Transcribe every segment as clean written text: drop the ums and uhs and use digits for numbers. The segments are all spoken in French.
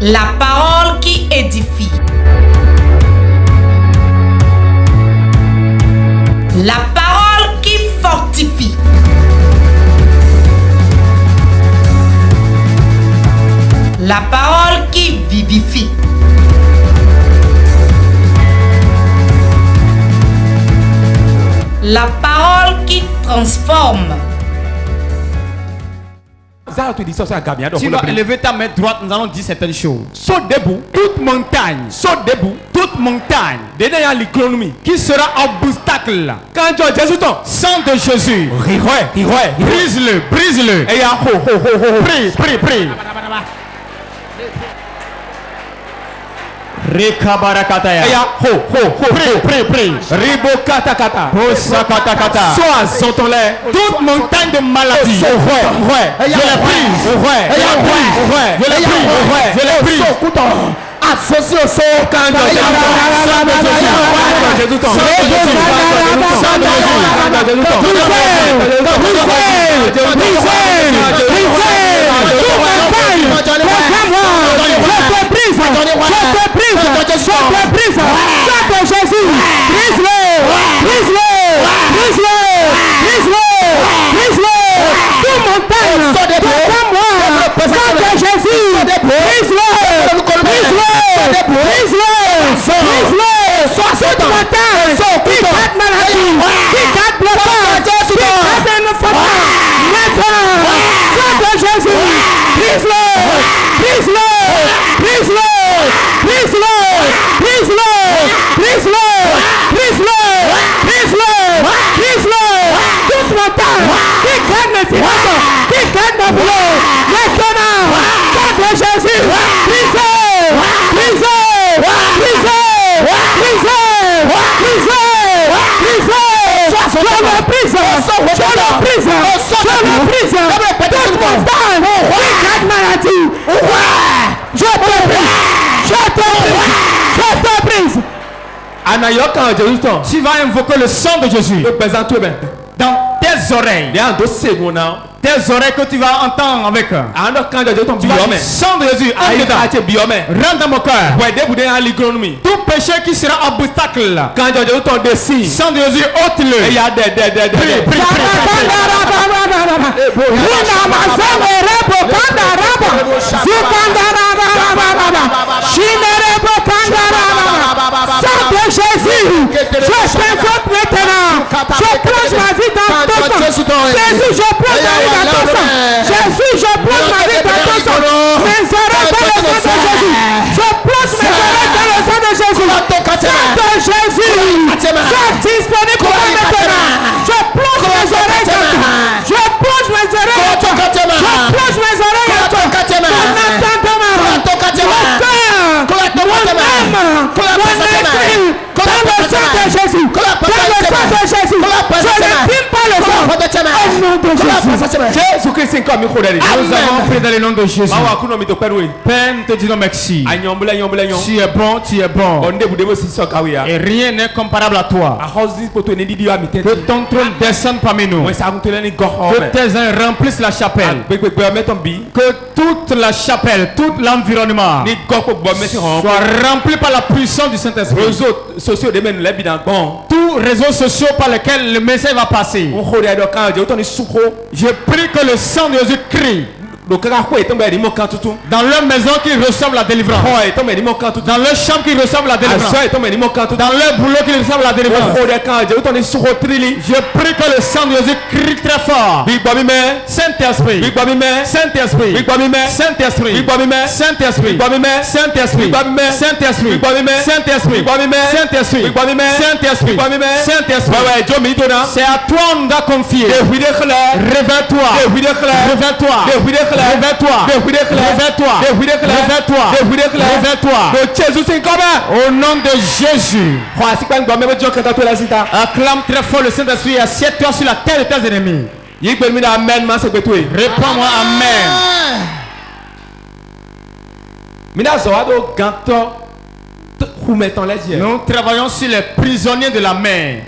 La parole qui édifie. La parole qui fortifie. La parole qui vivifie. La parole qui transforme. Tu vas élever ta main droite, nous allons dire certaines choses. Saute debout, toute montagne, saute debout, toute montagne, qui sera obstacle. Sang de Jésus, brise-le, brise-le. Prie, prie. Rekabarakataya. Prie. Ribokatakata. Posakatakata. Sois sur ton lait. Toute montagne de maladie. Je les prise. Je les prise. Associé au sort quand tu vas invoquer le sang de Jésus dans tes oreilles. Tes oreilles que tu vas entendre avec. Tu vas dire, sang de Jésus, rentre dans mon cœur. Tout péché qui sera obstacle. Sang de Jésus, ôte-le. Prie. Sang de Jésus, je t'invoque maintenant. Je plonge ma vie dans ton sang. Jésus, je plonge ma vie dans ton sang. Jésus, je plonge ma vie dans ton sang. Mes oreilles dans le sang de Jésus. Je plonge mes oreilles dans le sang de Jésus. Sang de Jésus, sois disponible pour moi maintenant. Je plonge mes oreilles dans toi. Je plonge mes oreilles dans toi. Je plonge mes oreilles dans toi. Mon entendement, mon cœur, mon âme, mon esprit, dans le sang de Jésus. Dans le sang de Jésus. Je ne filme pas le sang. Au nom de Jésus. Nous avons pris dans le nom de Jésus. Père, nous te disons merci. Tu es bon, tu es bon. Et rien n'est comparable à toi. Que ton trône descende parmi nous. Que tes ailes remplissent la chapelle. Que toute la chapelle, tout l'environnement soit rempli par la puissance du Saint-Esprit. Tous réseaux sociaux par lesquels le message va passer. Je prie que le sang de Jésus crie. Dans leur maison qu'ils reçoivent la délivrance. Dans leur chambre qu'ils reçoivent la délivrance. Dans leur boulot qu'ils reçoivent la délivrance. Je prie que le sang de Jésus crie très fort. Saint-Esprit, Saint-Esprit, Saint-Esprit, Saint-Esprit, Saint-Esprit, Saint-Esprit, Saint-Esprit, Saint-Esprit, Saint-Esprit. C'est à toi on a confié. Réveille-toi. Réveille-toi. Au nom de Jésus. Acclame très fort le Saint-Esprit et assieds-toi sur la terre de tes ennemis. Réponds-moi Amen. Nous travaillons sur les prisonniers de la mer.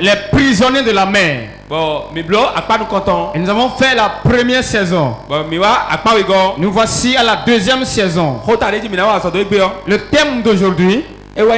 Les prisonniers de la mer. Bon, mi blo akpa nous content. Et nous avons fait la première saison. Bon, mi wa akpa we go. Nous voici à la deuxième saison. Hota de di mi na wa so do egbe yo. Le thème d'aujourd'hui, E wa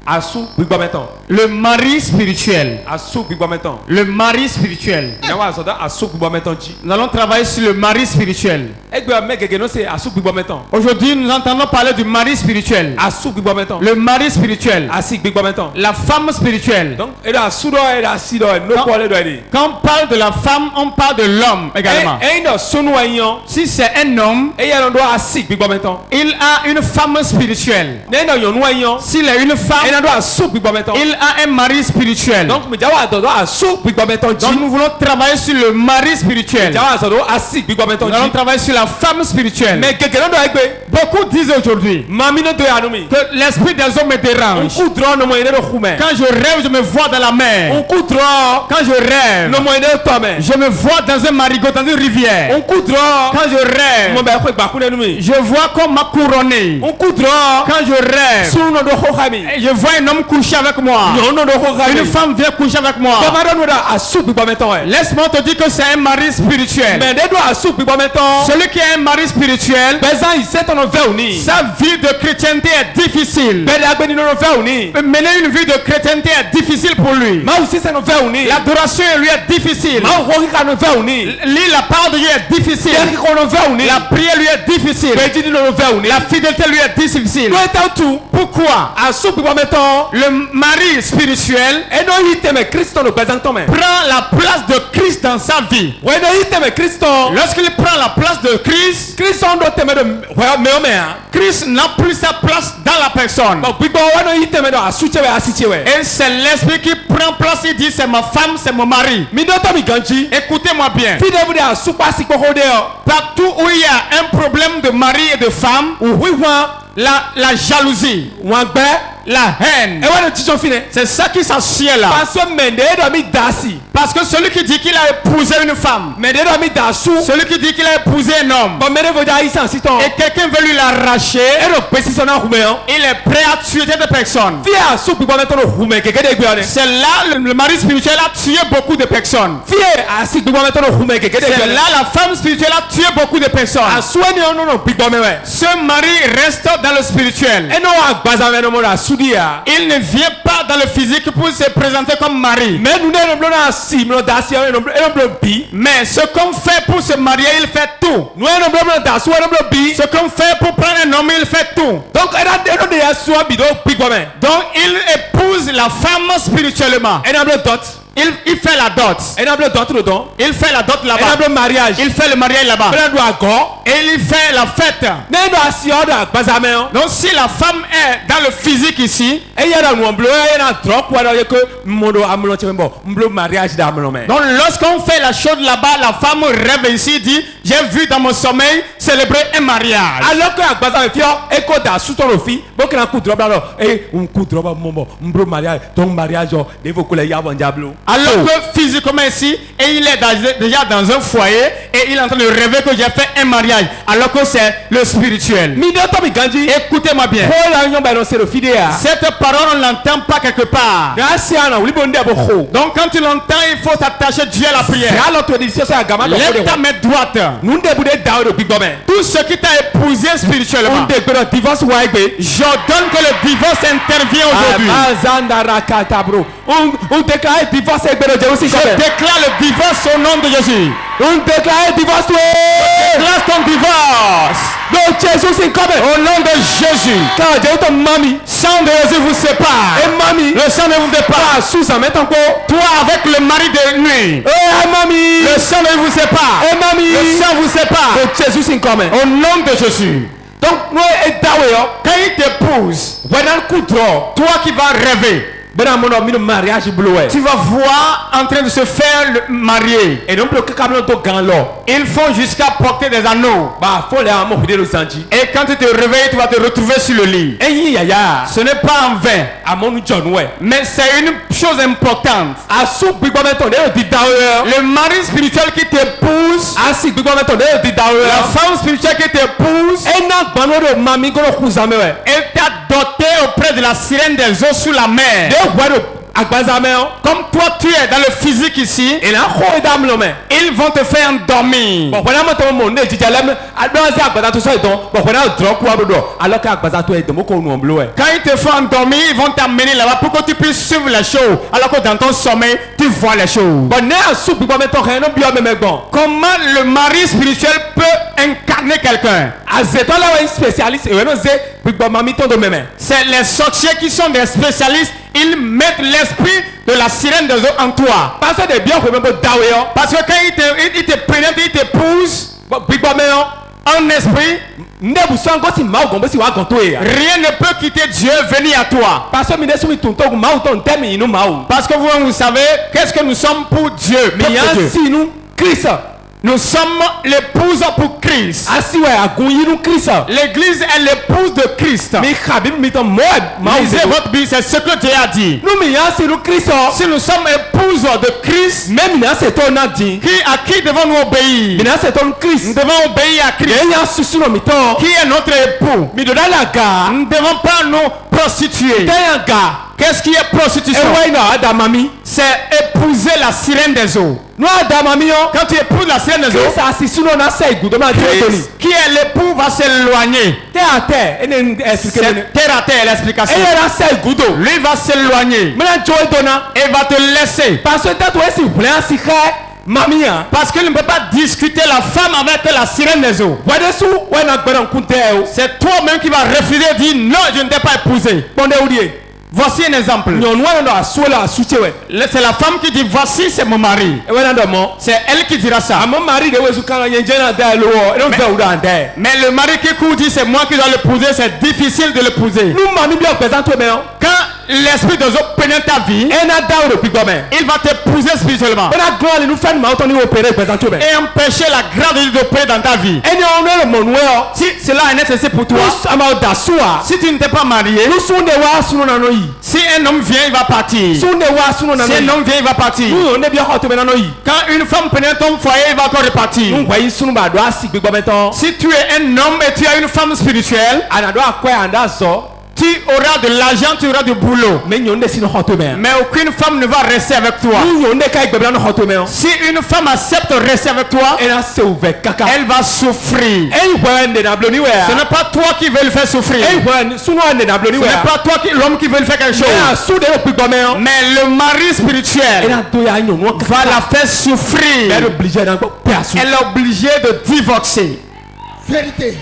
asu gbigbo metan. le mari spirituel. Asu gbigbo metan. Le mari spirituel. Mi na wa so do asu gbigbo metan ji. Nous allons travailler sur le mari spirituel. Egbe o me gege no se asu gbigbo metan. Aujourd'hui, nous entendons parler du mari spirituel. Asu gbigbo metan. Le mari spirituel. Asi gbigbo metan. La femme spirituelle. Donc, e do asu do e do asi do no ko le do e. Quand on parle de la femme, on parle de l'homme également. E no sunu ayan. Si c'est un homme, E ya no do asi gbigbo metan. il a une femme spirituelle. Ne no yon ayan. S'il a une E femme, na do asu gbigbo metan. il a un mari spirituel. Donc, mi jawa do asu gbigbo metan ji. Donc nous voulons travailler sur le mari spirituel. Jawa so do asi gbigbo metan Nous allons ji. travailler sur la femme spirituelle. Mais gege no do egbe. Beaucoup disent aujourd'hui Mami no do ya no mi. que l'esprit des hommes me dérange. Unku dro no mo ine do khume. Quand je rêve, je me vois dans la mer. Unku dro Quand je rêve, no mo ine do tome. je me vois dans un marigot, dans une rivière. Unku dro Quand je mo rêve, be ko gba kule nu mi. je vois qu'on m'a couronné. Unku dro Quand je rêve, sunu no do khami. je vois un homme coucher avec moi. Nyon no do khami. Une femme vient coucher avec moi. Baba do da asu gbigbo metan e. Laisse-moi te dire que c'est un mari spirituel. Mais de do asu gbigbo metan. Celui qui a un mari spirituel, Bezan ise ton ve oni. sa vie de chrétienté est difficile. Be da gbe ni no ve oni. Mener une vie de chrétienté est difficile pour lui. Ma usi se no ve oni. L'adoration lui est difficile. Ma ho ki ka no ve oni. Lire la parole de Dieu est difficile. Ye ki ko no ve oni. La prière lui est difficile. Be ji ni no ve oni. La fidélité lui est difficile. No eta tu. Pourquoi? Asu gbigbo metan. Le mari spirituel E no yite me Kristo no bezan ton me. prend la place de Christ dans sa vie. We no yite me Kristo. Lorsqu'il prend la place de Christ, Kristo ndo teme do me o me a. Christ n'a plus sa place dans la personne. Bon gbigbo we no yite me do asu chewe asi chewe. Et c'est l'esprit qui prend place. Il dit c'est ma femme, c'est mon mari. Mi do to mi ganji. Écoutez-moi bien. Fi de bu de asu pa si ko hode o. Partout où il y a un problème de mari et de femme, Wi wan la jalousie, wan gbe. la haine, E we no tijon fine. c'est ça qui s'assied là. Parce que mende do mi dasi. Parce que celui qui dit qu'il a épousé une femme, Mende do mi dasu. celui qui dit qu'il a épousé un homme, Bon mende vo da isan siton. et quelqu'un veut lui l'arracher, E do pesi so na hume o. il est prêt à tuer cette personne. Fi asu gbigbo metan no hume keke de gbe o ne. C'est là le mari spirituel a tué beaucoup de personnes. Fi asi gbigbo metan no hume keke de C'est gbe o ne. là la femme spirituelle a tué beaucoup de personnes. Asu ni ono no gbigbo me we. Ce mari reste dans le spirituel. E no agbaza me no mo asu dia. Il ne vient pas dans le physique pour se présenter comme mari. Mais nous ne blo na si me no dasi e no blo bi. Mais ce qu'on fait pour se marier, il fait tout. Nous e no blo dasu e no blo bi. Ce qu'on fait pour prendre un homme, il fait tout. Donc e no de asu bi do gbigbo me. Donc il épouse la femme spirituellement. E no blo dot. Il fait la dot. E no blo dot lo don. Il fait la dot E no là-bas. blo mariage. Il fait le mariage là-bas. E no do ago. Et il fait la fête. Ne no asi o do agbaza me o. Donc si la femme est dans le physique ici, E ya da nu blo e na drop wa do ye ko modo amulo chembo. Mblo mariage da amulo me. donc lorsqu'on fait la chose là-bas, la femme rêve ici, dit, j'ai vu dans mon sommeil célébrer un mariage. Alors que agbaza me fio e ko da su ton fi. Bo kana ku drop la lo. E un ku drop mombo. Mblo mariage. Donc mariage o de vo ko le ya bon diablo. Alors que physiquement ici, et il est déjà dans un foyer, et il est en train de rêver que j'ai fait un mariage, alors que c'est le spirituel. Mi do to mi ganji. Écoutez-moi bien. Ko la nyon ba no se lo fi de ya. Cette parole, on ne l'entend pas quelque part. Na si ana uli bon de bo ho. Donc quand tu l'entends, il faut s'attacher Dieu à la prière. Ya lo to di se agama do ko Lève ta de. main droite. Nu de bu de da o do gbigbo me. Tout ce qui t'a épousé spirituellement, Un de gbero divorce wa egbe. j'ordonne que le divorce intervient aujourd'hui. Amazanda rakata bro. Un déclare divorce gbero je aussi Je ko be. déclare le divorce au nom de Jésus. Un déclare divorce we. Déclare ton divorce Do Jesus in come. au nom de Jésus. Ka je to mami. Sang de Jésus vous sépare. E mami. Le sang ne vous sépare. Susan meton ko. Toi avec le mari de nuit. E mami. Le sang ne vous sépare. E mami. Le sang vous sépare. Do Jesus in come. Au nom de Jésus. Donc no e dawe yo. Quand il t'épouse, Wedan ku draw. toi qui vas rêver, Bena mono mi no mariage blowe. tu vas voir en train de se faire marier. Et non plus que comme to gan lo. Ils font jusqu'à porter des anneaux. Ba fo le amo hide lo sanji. Et quand tu te réveilles, tu vas te retrouver sur le lit. Eyin yaya. Ce n'est pas en vain, Amonu John we. mais c'est une chose importante. Asu gbigbo meton de di dawe. Le mari spirituel qui t'épouse, Asi gbigbo meton de di la dawe. femme spirituelle qui t'épouse, Ena gbanu do mami goro kuzame we. elle t'a doté auprès de la sirène des eaux sous la mer. De wado Comme toi tu es dans le physique ici, ils vont te faire dormir. Quand ils te font dormir, ils vont t'amener là-bas pour que tu puisses suivre les choses. Alors que dans ton sommeil, tu vois les choses. Comment le mari spirituel peut incarner quelqu'un? C'est les sorciers qui sont des spécialistes. Ils mettent l'esprit de la sirène des eaux en toi. Parce que quand ils te pénètrent, ils te poussent en esprit. Rien ne peut quitter Dieu venir à toi. Parce que vous savez, qu'est-ce que nous sommes pour Dieu? Nous sommes l'épouse pour Christ. L'église est l'épouse de Christ. Lisez votre Bible, c'est ce que Dieu a dit. Si nous sommes épouses de Christ, à qui devons nous obéir? Nous devons obéir à Christ, qui est notre époux. Nous ne devons pas nous prostituer. Qu'est-ce qui est prostitution? C'est épouser la sirène des eaux. Quand tu épouses la sirène des eaux, qui est l'époux va s'éloigner. Terre à terre, l'explication. Lui va s'éloigner et va te laisser. Parce qu'il ne peut pas discuter la femme avec la sirène des eaux. C'est toi-même qui vas refuser et dire non, je ne t'ai pas épousé. Voici un exemple. C'est la femme qui dit voici c'est mon mari. C'est elle qui dira ça. Mais le mari qui court dit c'est moi qui dois l'épouser, c'est difficile de l'épouser. Quand l'esprit de Dieu pénètre ta vie, il va t'épouser spirituellement et empêcher la grâce de Dieu d'opérer dans ta vie. Si cela est nécessaire pour toi, si tu ne t'es pas marié, si un homme vient, il va partir. Si un homme vient, il va partir. Quand une femme pénètre ton foyer, il va encore repartir. Si tu es un homme et tu as une femme spirituelle, tu auras de l'argent, tu auras du boulot. Mais aucune femme ne va rester avec toi. Si une femme accepte de rester avec toi, elle va souffrir. Ce n'est pas toi qui veux le faire souffrir. Ce n'est pas toi l'homme qui veut le faire quelque chose. Mais le mari spirituel va la faire souffrir. Elle est obligée de divorcer. Vérité.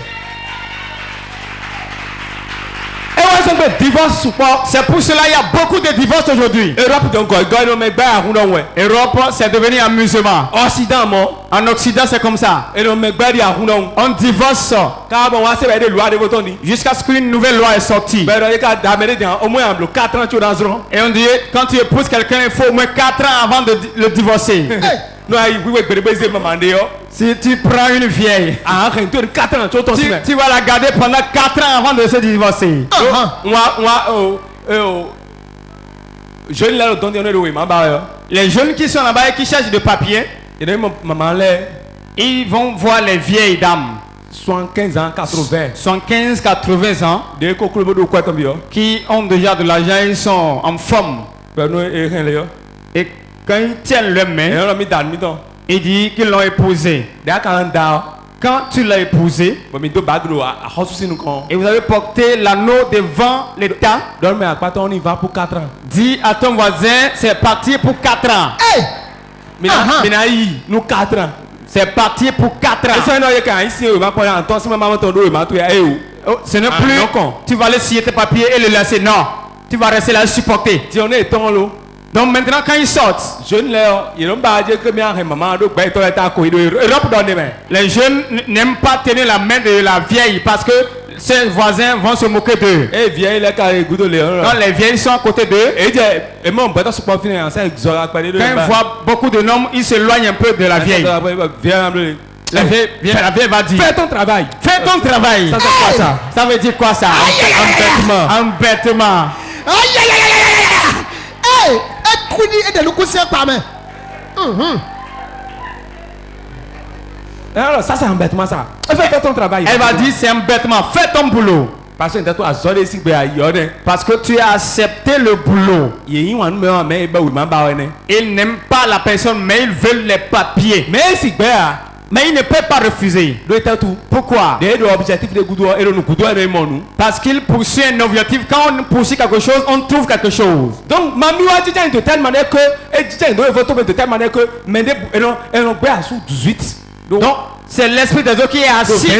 C'est pour cela qu'il y a beaucoup de divorces aujourd'hui. Europe, c'est devenu amusement. En Occident, c'est comme ça. On divorce jusqu'à ce qu'une nouvelle loi est sortie. Et on dit, quand tu épouses quelqu'un, il faut au moins 4 ans avant de le divorcer. Si tu prends une vieille, tu vas la garder pendant 4 ans avant de se divorcer. Les jeunes qui sont là-bas et qui cherchent des papiers, ils vont voir les vieilles dames. 75 ans, 80 ans, qui ont déjà de l'argent, ils sont en forme. Et quand ils tiennent leurs mains, il dit qu'ils l'ont épousé. Quand tu l'as épousé, et vous avez porté l'anneau devant l'État, dis à ton voisin, c'est parti pour 4 ans. Nous 4 ans. C'est parti pour 4 ans. Ce n'est plus, tu vas aller signer tes papiers et le laisser. Non, tu vas rester là et supporter. Donc maintenant quand ils sortent, les jeunes n'aiment pas tenir la main de la vieille parce que ses voisins vont se moquer d'eux. Quand les vieilles sont à côté d'eux, quand ils voient beaucoup de hommes, ils s'éloignent un peu de la vieille. La vieille va dire, fais ton travail. Fais ton travail. Ça, c'est quoi ça? Ça veut dire quoi ça? Embêtement. Alors ça c'est embêtement ça. Fais ton travail. Elle va dire c'est embêtement. Fais ton boulot. Parce que tu as zonné si bien yone. Parce que tu as accepté le boulot. Yéhi wan me mais ba oui mamba wene. Ils n'aiment pas la personne, mais ils veulent les papiers. Mais si bien. Mais ils ne peuvent pas refuser. Pourquoi? Parce qu'ils poursuivent un objectif. Quand on poursuit quelque chose, on trouve quelque chose. Donc, mamie a dit de telle manière que, de telle manière que, mais sous 18. Donc, c'est l'esprit des autres qui est assis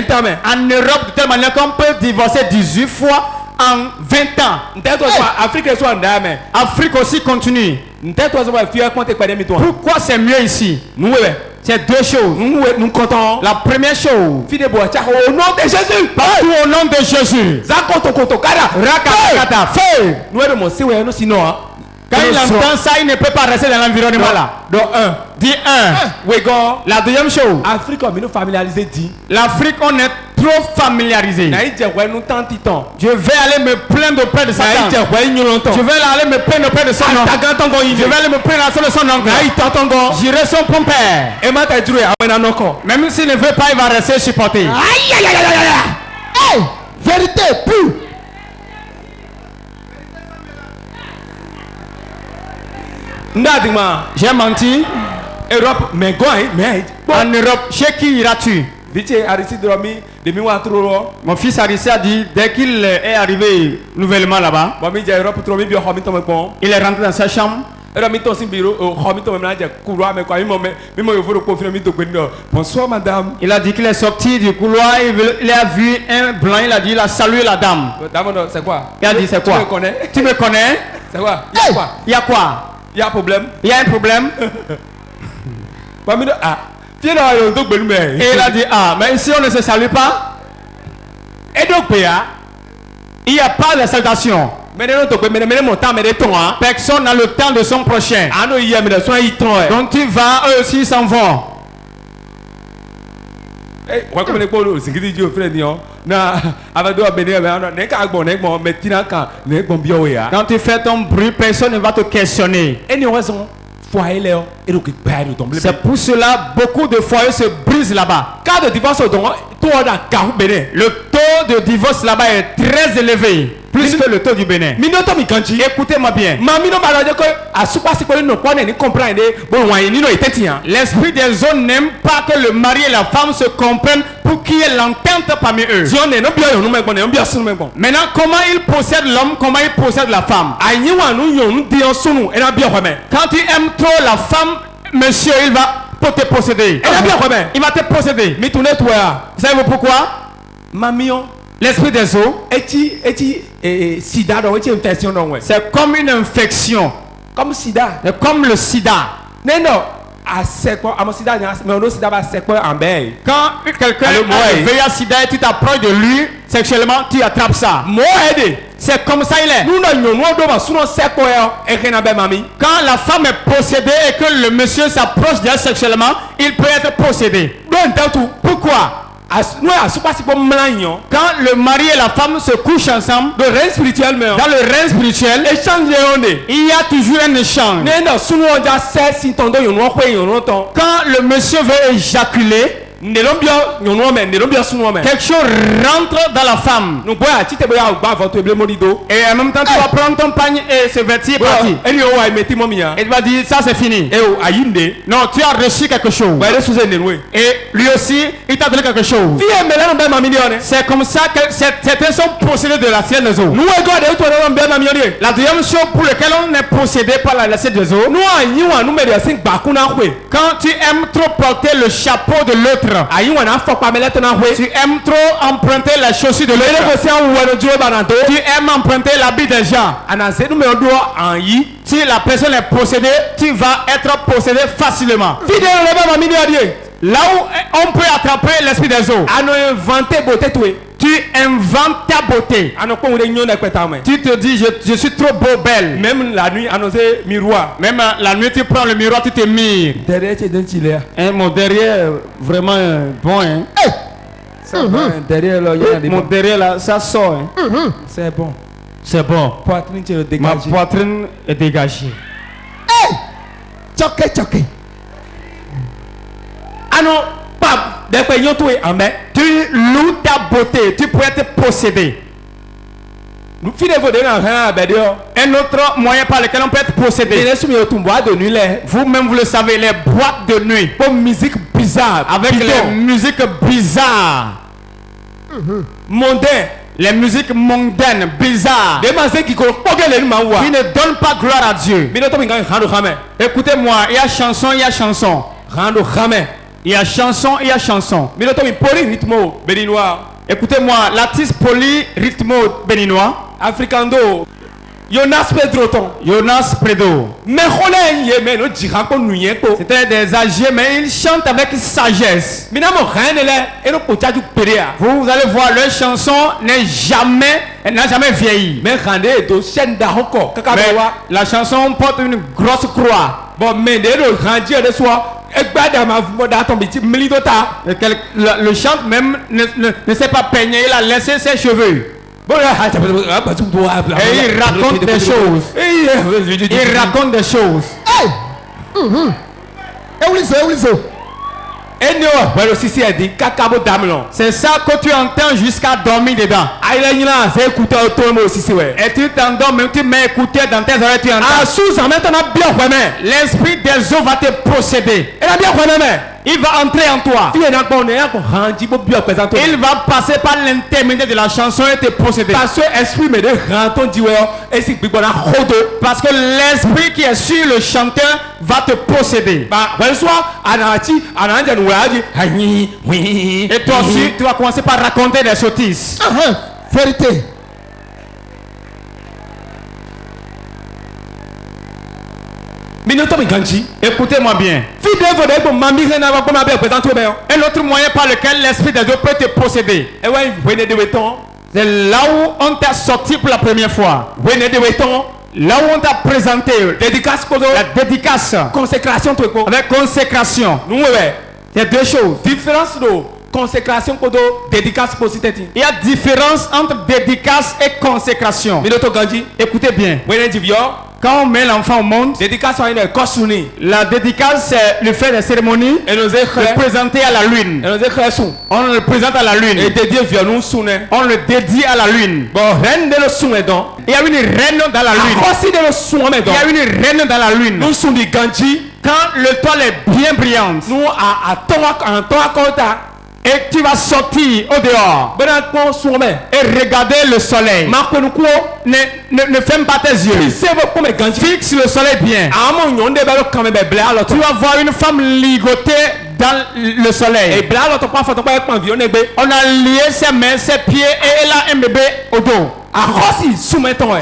en Europe de telle manière qu'on peut divorcer 18 fois en 20 ans. Afrique aussi continue. Pourquoi c'est mieux ici? C'est deux choses. Nous comptons. La première chose, au nom de Jésus. Partout au nom de Jésus. Quand il entend ça, il ne peut pas rester dans l'environnement là. Donc, Dis un. La deuxième chose, l'Afrique, on est trop familiarisé. Je vais aller me plaindre auprès de Satan. Je vais aller me plaindre auprès de son oncle. Je vais aller me plaindre auprès de son oncle. J'irai son père. Même s'il ne veut pas, il va rester supporté. Hey, vérité pure. J'ai menti. Europe, mais En Europe, chez qui iras-tu? Mon fils Aristide a dit, dès qu'il est arrivé nouvellement là-bas, il est rentré dans sa chambre. Bonsoir madame. Il a dit qu'il est sorti du couloir, il a vu un blanc, il a dit, il a salué la dame. C'est quoi? Il a dit, c'est quoi? Tu me connais? C'est quoi? Il y a quoi? Il y a un problème. Il y a un problème. Et il a dit, mais ici on ne se salue pas. Et donc, il n'y a pas de salutation. Personne n'a le temps de son prochain. Donc tu vas, eux aussi s'en vont. Quand tu fais ton bruit, personne ne va te questionner. C'est pour cela beaucoup de foyers se brisent là-bas. Le taux de divorce là-bas est très élevé. Plus que le taux du Bénin. Écoutez-moi bien. L'esprit des zones n'aime pas que le mari et la femme se comprennent pour qu'il y ait l'entente parmi eux. Maintenant, comment ils possèdent l'homme, comment ils possèdent la femme. Quand tu aimes trop la femme, monsieur, il va te posséder. Il va te posséder. Savez-vous pourquoi? L'esprit des eaux, c'est comme une infection. Comme sida. C'est comme le sida. Quand quelqu'un a le VIH-Sida et tu t'approches de lui sexuellement, tu attrapes ça. C'est comme ça il est. Quand la femme est possédée et que le monsieur s'approche d'elle sexuellement, il peut être possédé. Pourquoi? Quand le mari et la femme se couchent ensemble, dans le règne spirituel, il y a toujours un échange. Quand le monsieur veut éjaculer, quelque chose rentre dans la femme. Et en même temps, tu vas prendre ton pagne et se vêtir parti. Et il va dire, ça c'est fini. Non, tu as reçu quelque chose. Et lui aussi, il t'a donné quelque chose. C'est comme ça que certains sont possédés de la ciel des eaux. La deuxième chose pour laquelle on est possédé par la ciel des eaux, quand tu aimes trop porter le chapeau de l'autre, tu aimes trop emprunter la chaussure de l'autre, tu aimes emprunter l'habit des gens. Si la personne est possédée, tu vas être possédé facilement. Là où on peut attraper l'esprit des eaux, tu inventes ta beauté. Tu te dis, je suis trop beau, belle. Même la nuit, tu prends le miroir, tu te mires. Mon derrière, vraiment bon. Mon derrière là, ça sort. C'est bon. C'est bon. Ma poitrine est dégagée. Tu loues ta beauté, tu peux être possédé. Un autre moyen par lequel on peut être possédé. Vous-même vous le savez, les boîtes de nuit. Pour musique bizarre. Avec les musiques bizarres. Mondaines. Les musiques mondaines, bizarres. Qui ne donnent pas gloire à Dieu. Écoutez-moi, il y a chanson, il y a chanson. Il y a chanson, il y a chanson. Écoutez-moi, l'artiste polyrythmo béninois. Africando. Jonas Pedro. C'était des âgés, mais ils chantent avec sagesse. Vous allez voir, leur chanson n'a jamais vieilli. Mais la chanson porte une grosse croix. Le chant même ne s'est pas peigné, il a laissé ses cheveux. Et il raconte des choses. Il raconte des choses. C'est ça que tu entends jusqu'à dormir dedans. Et tu t'endors, même tu mets écouteur dans tes oreilles, tu entends. L'esprit des eaux va te posséder. Il va entrer en toi. Il va passer par l'intermédiaire de la chanson et te posséder. Parce que l'esprit qui est sur le chanteur va te posséder. Et toi aussi, tu vas commencer par raconter des sottises. Vérité. Écoutez-moi bien. Un autre moyen par lequel l'esprit des eaux peut te posséder. C'est là où on t'a sorti pour la première fois. Là où on t'a présenté la dédicace. Consécration. Avec consécration. Il y a deux choses. Différence de consécration et dédicace. Il y a différence entre dédicace et consécration. Écoutez bien. Quand on met l'enfant au monde, la dédicace c'est le fait des cérémonies et le présenter à la lune. On le présente à la lune. On le dédie à la lune. Il y a une reine dans la lune. Il y a une reine dans la lune. Quand le toile est bien brillante, et tu vas sortir au dehors et regarder le soleil. Ne ferme pas tes yeux. Fixe le soleil bien. Tu vas voir une femme ligotée dans le soleil. On a lié ses mains, ses pieds et elle a un bébé au dos.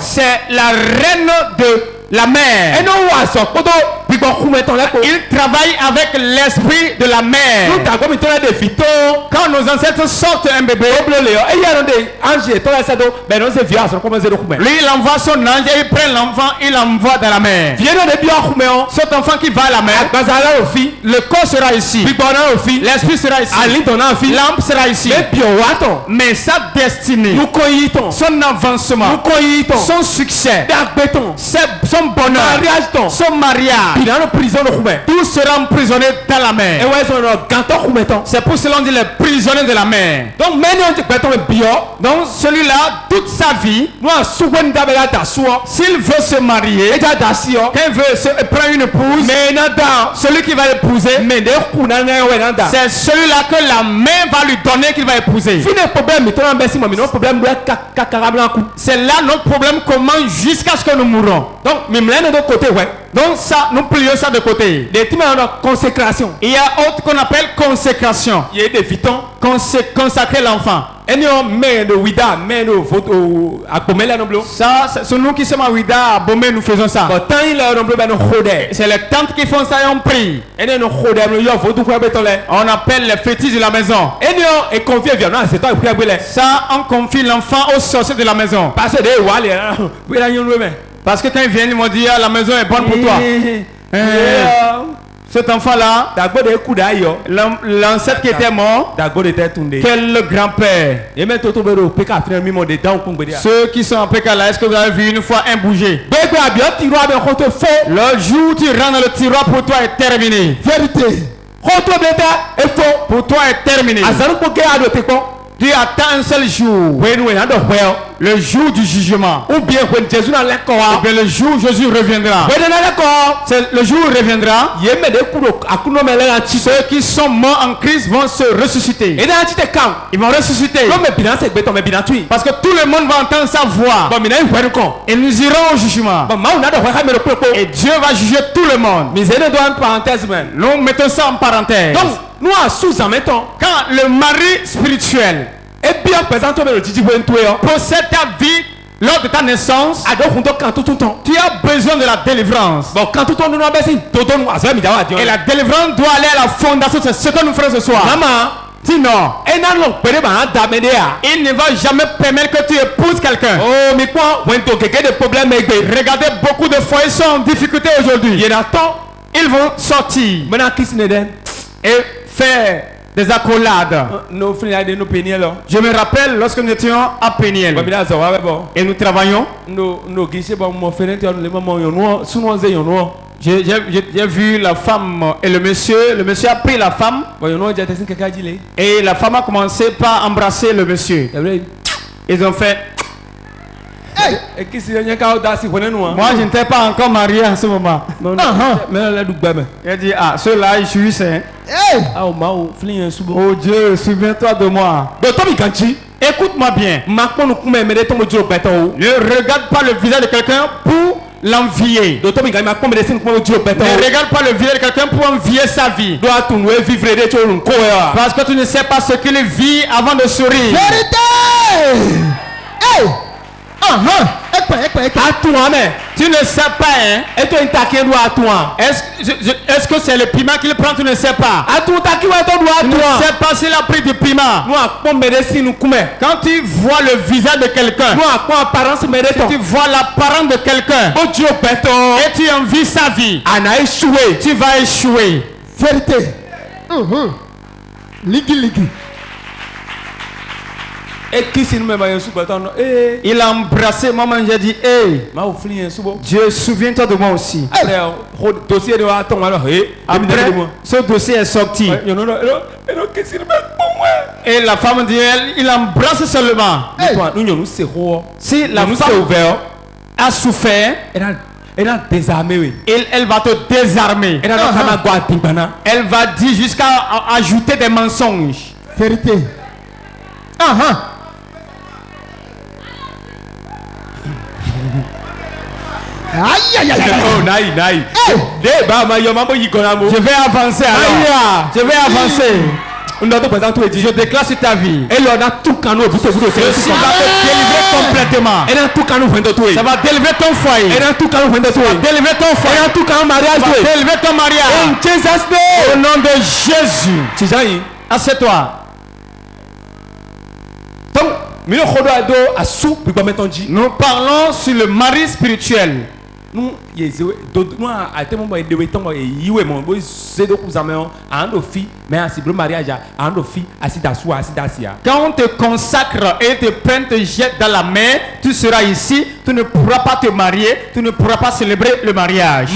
C'est la reine de la mer. Il travaille avec l'esprit de la mer. Quand nos ancêtres sortent un bébé, lui il envoie son ange et il prend l'enfant, il l'envoie dans la mer. Cet enfant qui va à la mer, le corps sera ici, l'esprit sera ici, l'âme sera ici. Mais sa destinée, son avancement, son succès, son bonheur, son mariage, tous seront emprisonnés dans la mer. C'est pour cela qu'on dit les prisonniers de la mer. Donc celui-là, toute sa vie, s'il veut se marier, quand il veut prendre une épouse, celui qui va l'épouser, c'est celui-là que la main va lui donner qu'il va épouser. C'est là notre problème commence jusqu'à ce que nous mourrons. Donc ça, nous plions ça de côté. Il y a autre qu'on appelle consécration. Consacrer l'enfant. Ça, c'est nous qui sommes à Ouida, à Bomé, nous faisons ça. C'est les tantes qui font ça et on prie. On appelle les fétiches de la maison. Ça, on confie l'enfant au sorcier de la maison. Parce que quand ils viennent, ils vont dire la maison est bonne pour toi. Cet enfant-là, l'ancêtre qui était mort, quel grand-père. Ceux qui sont en PK là, est-ce que vous avez vu une fois un bouger? Le jour où tu rentres dans le tiroir, pour toi est terminé. Vérité. Pour toi est terminé. Tu attends un seul jour. Le jour du jugement. Ou bien le jour où Jésus reviendra. C'est le jour où il reviendra. Ceux qui sont morts en Christ vont se ressusciter. Ils vont ressusciter. Parce que tout le monde va entendre sa voix. Et nous irons au jugement. Et Dieu va juger tout le monde. Nous mettons ça en parenthèse. Donc, nous sous-en-mettons. Quand le mari spirituel possède ta vie lors de ta naissance, tu as besoin de la délivrance. Et la délivrance doit aller à la fondation. C'est ce que nous ferons ce soir. Sinon, il ne va jamais permettre que tu épouses quelqu'un. Regardez, beaucoup de foyers sont en difficulté aujourd'hui. Ils vont sortir et faire des accolades. Je me rappelle lorsque nous étions à Péniel et nous travaillons. J'ai vu la femme et le monsieur a pris la femme et la femme a commencé par embrasser le monsieur. Ils ont fait. Hey. Moi je n'étais pas encore marié en ce moment. Il a dit ceux-là ils jouissent. Hey. Oh Dieu, souviens-toi de moi. Écoute-moi bien. Ne regarde pas le visage de quelqu'un pour l'envier. Ne regarde pas le visage de quelqu'un pour envier sa vie. Parce que tu ne sais pas ce qu'il vit avant de sourire. Vérité. Hey. Tu ne sais pas, hein? Est-ce que c'est le piment qu'il prend? Tu ne sais pas. Tu ne sais pas s'il a pris du piment. Quand tu vois le visage de quelqu'un, si tu vois l'apparence de quelqu'un et tu envies sa vie, tu vas échouer. Vérité. Ligi. Il a embrassé maman, j'ai dit hey, Dieu, souviens-toi de moi aussi. Après, ce dossier est sorti. Et la femme dit il embrasse seulement. Si la femme a souffert, elle va te désarmer. Elle va dire jusqu'à ajouter des mensonges. Vérité. Aïe. Je vais avancer alors. Je vais avancer. Je déclare sur ta vie. Et l'on a tout canon. Ça va te délivrer complètement. Ça va délivrer ton foyer. Ça va délivrer ton foyer. Ça va délivrer ton mariage. Au nom de Jésus. Assieds-toi. Nous parlons sur le mari spirituel. Quand on te consacre et te prend, te jette dans la mer, tu seras ici, tu ne pourras pas te marier, tu ne pourras pas célébrer le mariage.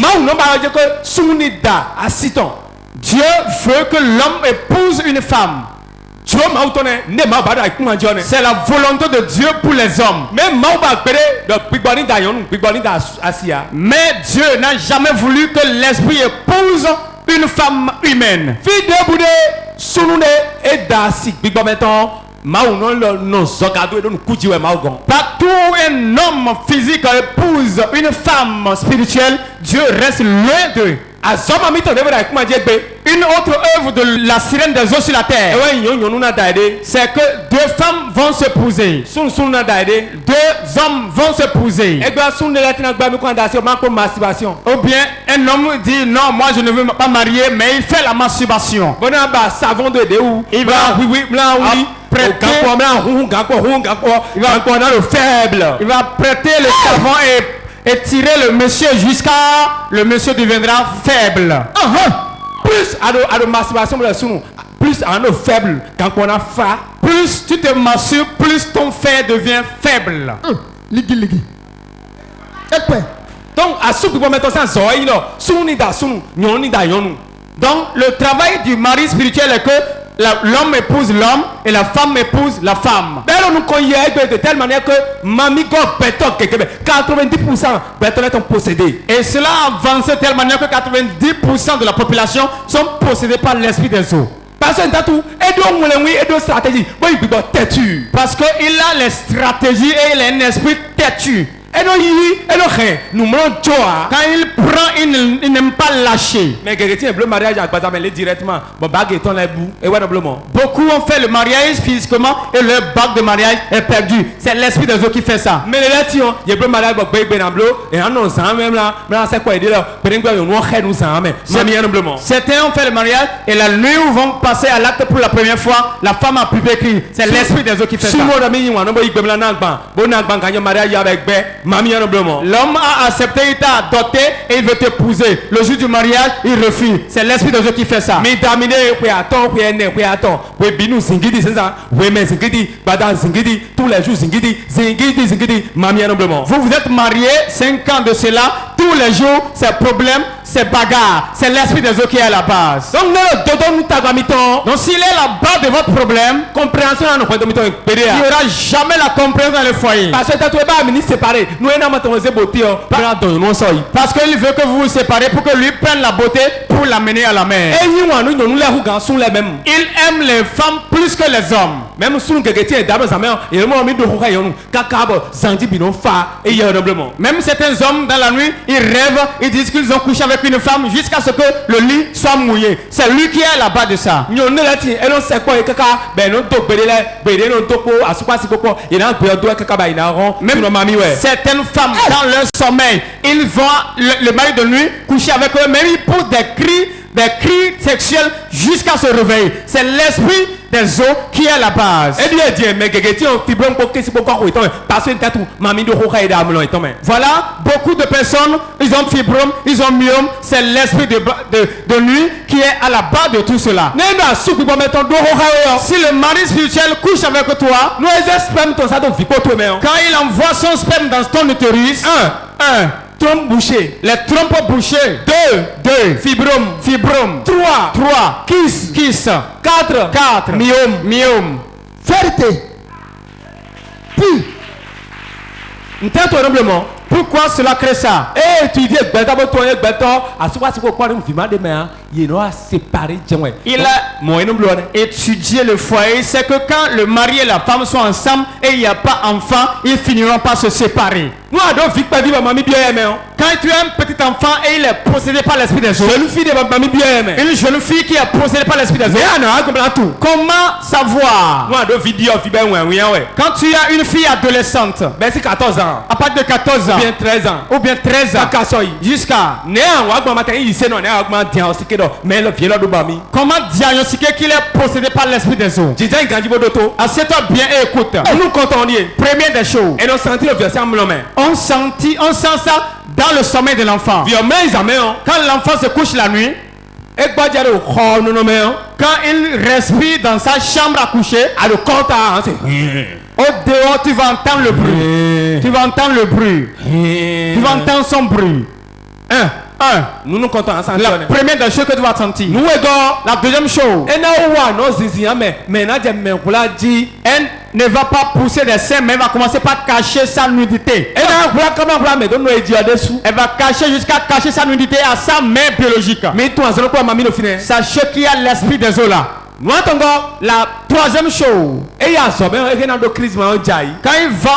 Dieu veut que l'homme épouse une femme. C'est la volonté de Dieu pour les hommes. Mais Dieu n'a jamais voulu que l'esprit épouse une femme humaine. Partout où un homme physique épouse une femme spirituelle, Dieu reste loin d'eux. Une autre œuvre de la sirène des eaux sur la terre, c'est que deux femmes vont s'épouser. Deux hommes vont s'épouser. Ou bien un homme dit non, moi je ne veux pas marier, mais il fait la masturbation. Il va prêter le savon et tirer le monsieur jusqu'à le monsieur deviendra faible. Plus tu te masturbes, plus ton fer devient faible. Ligi. Donc le travail du mari spirituel est que l'homme épouse l'homme et la femme épouse la femme. De telle manière que mamie go béton 90% béton est possédé. Et cela a avancé de telle manière que 90% de la population sont possédés par l'esprit des eaux. Parce qu'il a les stratégies et il a un esprit têtu. Quand il prend, il n'aime pas lâcher. Mais directement. Beaucoup ont fait le mariage physiquement et leur bague de mariage est perdu. C'est l'esprit des eaux qui fait ça. Mais les gens, il y a un mariage et certains ont fait le mariage et la nuit où vont passer à l'acte pour la première fois, la femme a pu écrire. C'est l'esprit des eaux qui fait ça. L'homme a accepté, il t'a adopté et il veut t'épouser. Le jour du mariage, il refuse. C'est l'esprit de Dieu qui fait ça. Tous les jours, vous êtes mariés 5 ans de cela. Tous les jours, c'est problème, c'est bagarre. C'est l'esprit des eaux qui est à la base. Donc s'il est la base de votre problème, compréhension, il n'y aura jamais la compréhension dans le foyer. Parce qu'il veut que vous vous séparez pour que lui prenne la beauté pour l'amener à la mer. Il aime les femmes plus que les hommes. Même certains hommes dans la nuit, ils rêvent, ils disent qu'ils ont couché avec une femme jusqu'à ce que le lit soit mouillé. C'est lui qui est là-bas de ça. Même certaines femmes dans leur sommeil, ils vont le mari de nuit coucher avec eux, mais ils poussent des cris sexuels jusqu'à se réveiller. C'est l'esprit des eaux qui est la base. Voilà, beaucoup de personnes, ils ont fibrome, ils ont myome. C'est l'esprit de nuit qui est à la base de tout cela. Si le mari spirituel couche avec toi, quand il envoie son sperme dans ton utérus, trompe bouchée. Les trompes bouchées. 2. Fibrome. 3. Kiss. 4. Myome. Vérité. Puis. Pourquoi cela crée ça? Il a étudié le foyer. C'est que quand le mari et la femme sont ensemble et il n'y a pas enfant, ils finiront par se séparer. Quand tu as un petit enfant et il est possédé par l'esprit des eaux, une jeune fille qui est possédée par l'esprit des eaux, comment savoir? Quand tu as une fille adolescente, à partir de 14 ans, ou bien 13 ans, jusqu'à comment diagnostiquer qu'il est possédé par l'esprit des eaux? Assieds-toi bien et écoute. Première des choses, on sent ça dans le sommeil de l'enfant. Quand l'enfant se couche la nuit, quand il respire dans sa chambre à coucher, au dehors tu vas entendre le bruit. Tu vas entendre le bruit. Tu vas entendre son bruit. Nous comptons ensemble. La première des choses que tu vas sentir. La deuxième chose, elle ne va pas pousser des seins, mais elle va commencer par cacher sa nudité. Elle va cacher jusqu'à cacher sa nudité à sa mère biologique. Sachez qu'il y a l'esprit des eaux là. La troisième chose, quand il va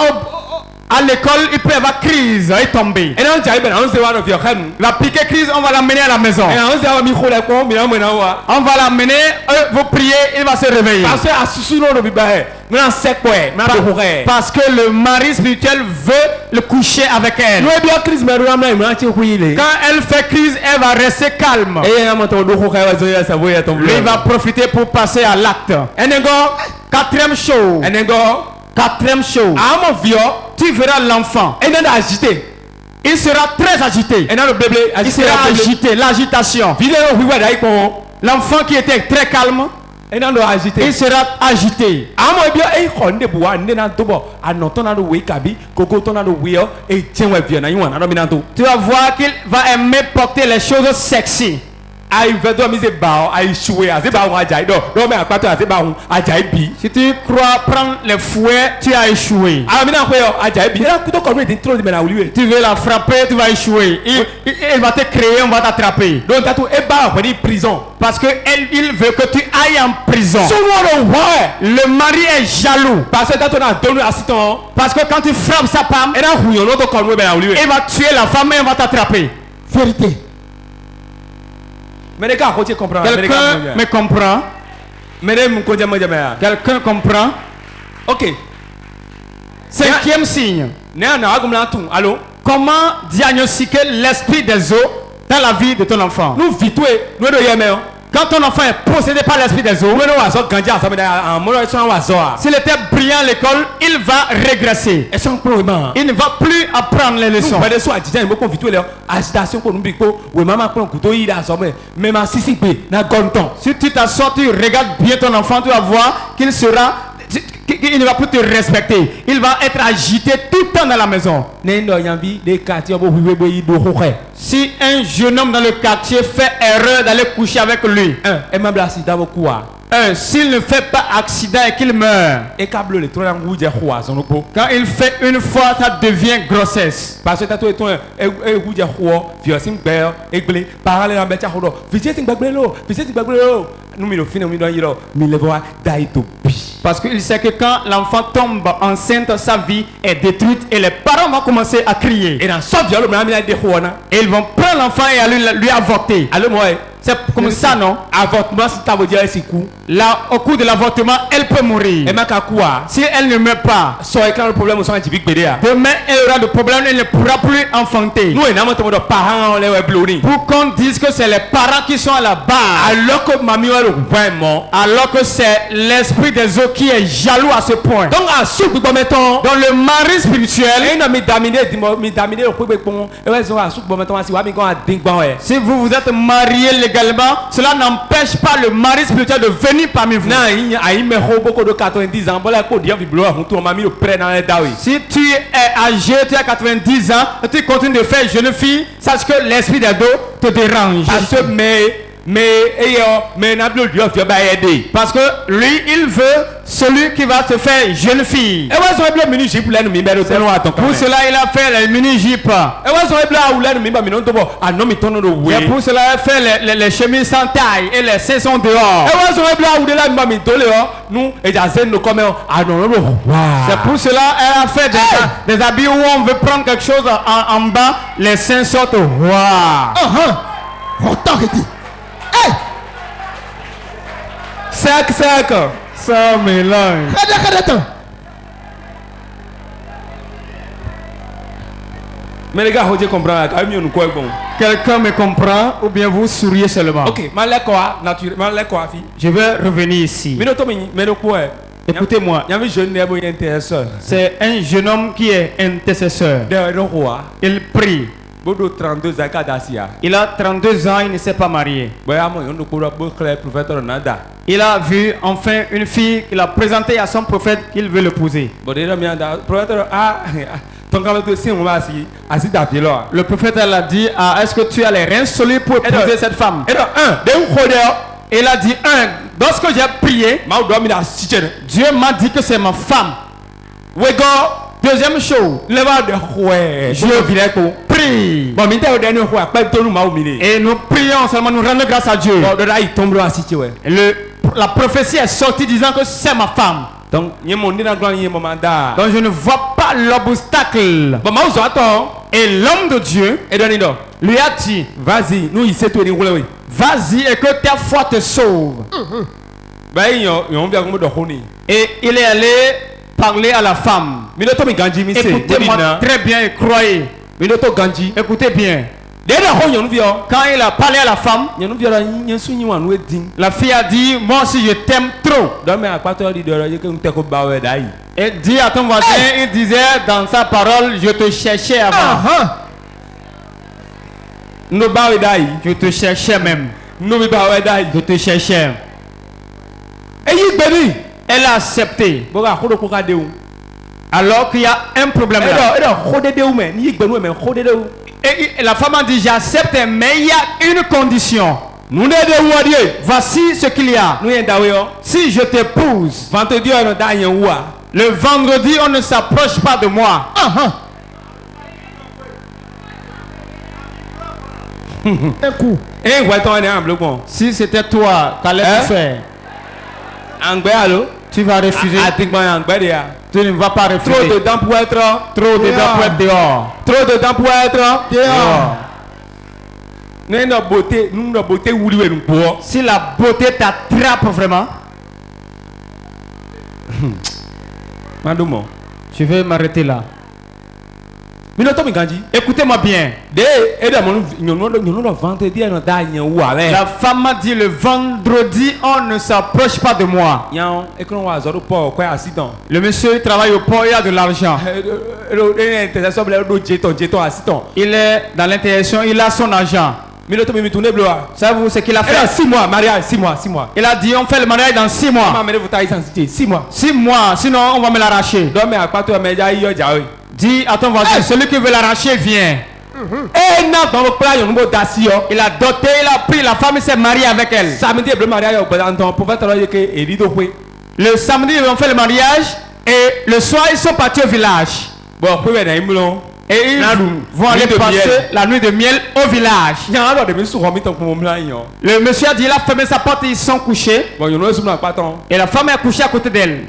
à l'école, il peut avoir crise et tomber. Il va piquer crise, on va l'amener à la maison. On va l'amener, vous priez, il va se réveiller. Parce que le mari spirituel veut le coucher avec elle. Quand elle fait crise, elle va rester calme. Il va profiter pour passer à l'acte. Quatrième chose. Tu verras l'enfant. Il sera très agité. Il sera agité. L'agitation. L'enfant qui était très calme, il sera agité. Tu vas voir qu'il va aimer porter les choses sexy. Aïe veut dormir c'est bas, aïe chouer, c'est bas on a jaï. Donc mais à quoi toi c'est bas on a jaï bi. Si tu crois prendre les fouets, tu as échoué. Ah mais non quoi a jaï bi. Là tu dois comme trop de maintenant lui. Tu veux la frapper, tu vas échouer. Il va te créer, on va t'attraper. Donc t'as tout et bas on dit prison. Parce que il veut que tu ailles en prison. Ouais. Le mari est jaloux. Parce que t'as ton donné assistant. Parce que quand tu frappes sa femme, Et là on doit comme lui maintenant lui. il va tuer la femme et on va t'attraper. Vérité. Mais les gars, faut comprendre. Quelqu'un me comprend? Quelqu'un comprend? Ok. 5e signe. Allô? Comment diagnostiquer l'esprit des eaux dans la vie de ton enfant? Nous vite, nous devons. Quand ton enfant est possédé par l'esprit des eaux, s'il était brillant à l'école, il va régresser. Il ne va plus apprendre les leçons. Si tu t'assois, tu regardes bien ton enfant, tu vas voir qu'il ne va plus te respecter. Il va être agité tout le temps dans la maison. Si un jeune homme dans le quartier fait erreur d'aller coucher avec lui, s'il ne fait pas accident et qu'il meurt, quand il fait une fois, ça devient grossesse. Parce que parce qu'il sait que quand l'enfant tombe enceinte, sa vie est détruite et les parents vont commencer à crier. Et ils vont prendre l'enfant et aller lui avorter. C'est comme ça, non? Avortement, ça veut dire c'est coup. Là, au cours de l'avortement, elle peut mourir. Si elle ne meurt pas, demain, elle aura de problèmes, elle ne pourra plus enfanter. Pour qu'on dise que c'est les parents qui sont à la base, alors que c'est l'esprit des eaux qui est jaloux à ce point. Donc, dans le mari spirituel, si vous vous êtes marié légalement, cela n'empêche pas le mari spirituel de venir parmi vous. Si tu es âgé, tu as 90 ans, et tu continues de faire jeune fille, sache que l'esprit des dos te dérange. Parce que lui, il veut celui qui va te faire jeune fille. Pour cela, il a fait les mini-jupes. Et pour cela, il a fait les chemises sans taille et les seins sont dehors. C'est pour cela qu'elle a fait des habits où on veut prendre quelque chose en bas, les seins sortent. Autorité. Sac. Ça mélange. Mais les gars, vous comprenez. Quelqu'un me comprend ou bien vous souriez seulement? Ok, je vais revenir ici. Écoutez-moi. C'est un jeune homme qui est intercesseur. Il prie. Il a 32 ans, il ne s'est pas marié. Il a vu enfin une fille qu'il a présentée à son prophète qu'il veut l'épouser. Le prophète elle a dit, est-ce que tu as les reins solides pour épouser cette femme? Il a dit, lorsque j'ai prié, Dieu m'a dit que c'est ma femme. Deuxième chose, je prie. Et nous prions seulement, nous rendons grâce à Dieu. La prophétie est sortie disant que c'est ma femme. Donc je ne vois pas l'obstacle. Et l'homme de Dieu lui a dit, vas-y et que ta foi te sauve. Et il est allé parler à la femme. Écoutez-moi très bien et croyez. Écoutez bien. Quand il a parlé à la femme, la fille a dit, moi aussi je t'aime trop. Et dit à ton voisin, il disait dans sa parole, je te cherchais avant. Je te cherchais même. Je te cherchais. Elle a accepté. Alors qu'il y a un problème là. Et la femme a dit, j'accepte, mais il y a une condition. Voici ce qu'il y a. Si je t'épouse, le vendredi, on ne s'approche pas de moi. Un coup. Si c'était toi, qu'allais-tu faire? Tu vas refuser. Tu ne vas pas refuser. Trop de dents pour être dehors. Trop de dents pour être dehors. Si la beauté t'attrape vraiment, je vais m'arrêter là. Écoutez-moi bien. La femme m'a dit le vendredi, on ne s'approche pas de moi. Le monsieur travaille au port, il a de l'argent. Il est dans l'interaction, il a son argent. Savez-vous ce qu'il a fait? 6 mois, mariage, 6 mois. Il a dit on fait le mariage dans 6 mois. 6 mois. 6 mois, sinon on va me l'arracher. Dis à ton voisin, celui qui veut l'arracher vient. Il a doté, il a pris la femme, il s'est marié avec elle. Le samedi, ils ont fait le mariage et le soir, ils sont partis au village. Et ils vont aller passer la nuit de miel au village. Le monsieur a dit, il a fermé sa porte et ils sont couchés. Et la femme est couchée à côté d'elle.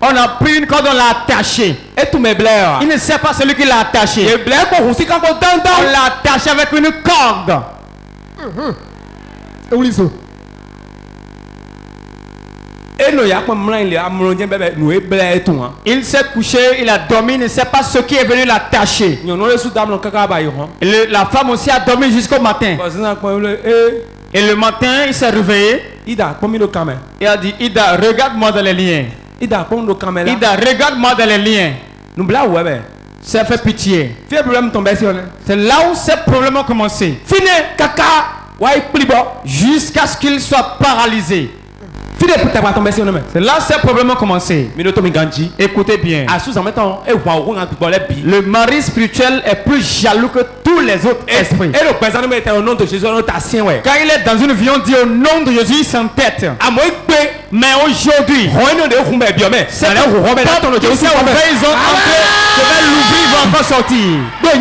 On a pris une corde, on l'a attachée. Il ne sait pas celui qui l'a attaché. On l'a attaché avec une corde. Il s'est couché, il a dormi, il ne sait pas ce qui est venu l'attacher. La femme aussi a dormi jusqu'au matin. Et le matin, il s'est réveillé. Il a dit, Ida, regarde-moi dans les liens. Ida, regarde-moi dans les liens. Ça fait pitié. C'est là où ces problèmes ont commencé. Jusqu'à ce qu'il soit paralysé. C'est là que ces problèmes ont commencé. Écoutez bien. Le mari spirituel est plus jaloux que tous les autres esprits. Quand il est dans une vie, on dit au nom de Jésus, il s'entête. Mais aujourd'hui, c'est ils ont entré, je vais l'ouvrir, il va encore sortir. Au nom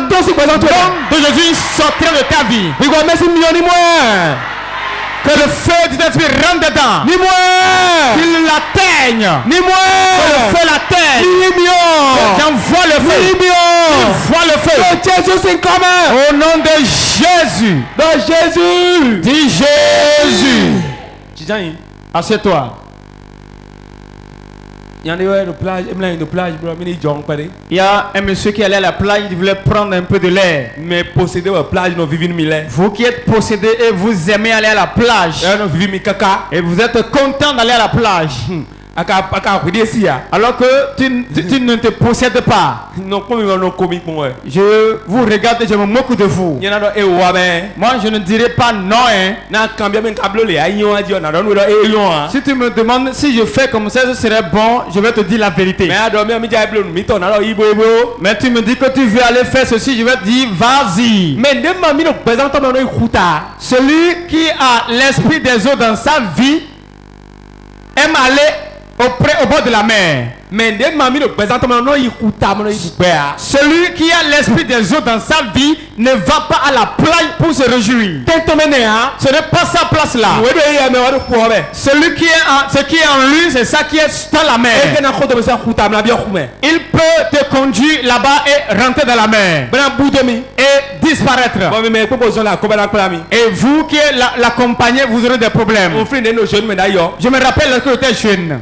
de Jésus, il sortira de ta vie. Que le feu du Saint-Esprit rentre dedans. Qu'il l'atteigne. Que le feu l'atteigne. J'envoie le feu. J'envoie le feu. Au nom de Jésus. Dis Jésus. Assieds-toi. Il y a un monsieur qui allait à la plage, il voulait prendre un peu de l'air. Mais posséder la plage, vous qui êtes possédé et vous aimez aller à la plage, et vous êtes content d'aller à la plage, alors que tu ne te possèdes pas. Je vous regarde et je me moque de vous. Moi je ne dirai pas non. Si tu me demandes si je fais comme ça, ce serait bon, je vais te dire la vérité. Mais tu me dis que tu veux aller faire ceci, je vais te dire vas-y. Celui qui a l'esprit des eaux dans sa vie aime aller au bord de la mer. Celui qui a l'esprit des eaux dans sa vie ne va pas à la plage pour se réjouir. Ce n'est pas sa place là. Celui qui est ce qui est en lui, c'est ça qui est dans la mer. Il peut te conduire là-bas et rentrer dans la mer et disparaître. Et vous qui l'accompagnez, vous aurez des problèmes. Je me rappelle que j'étais jeune.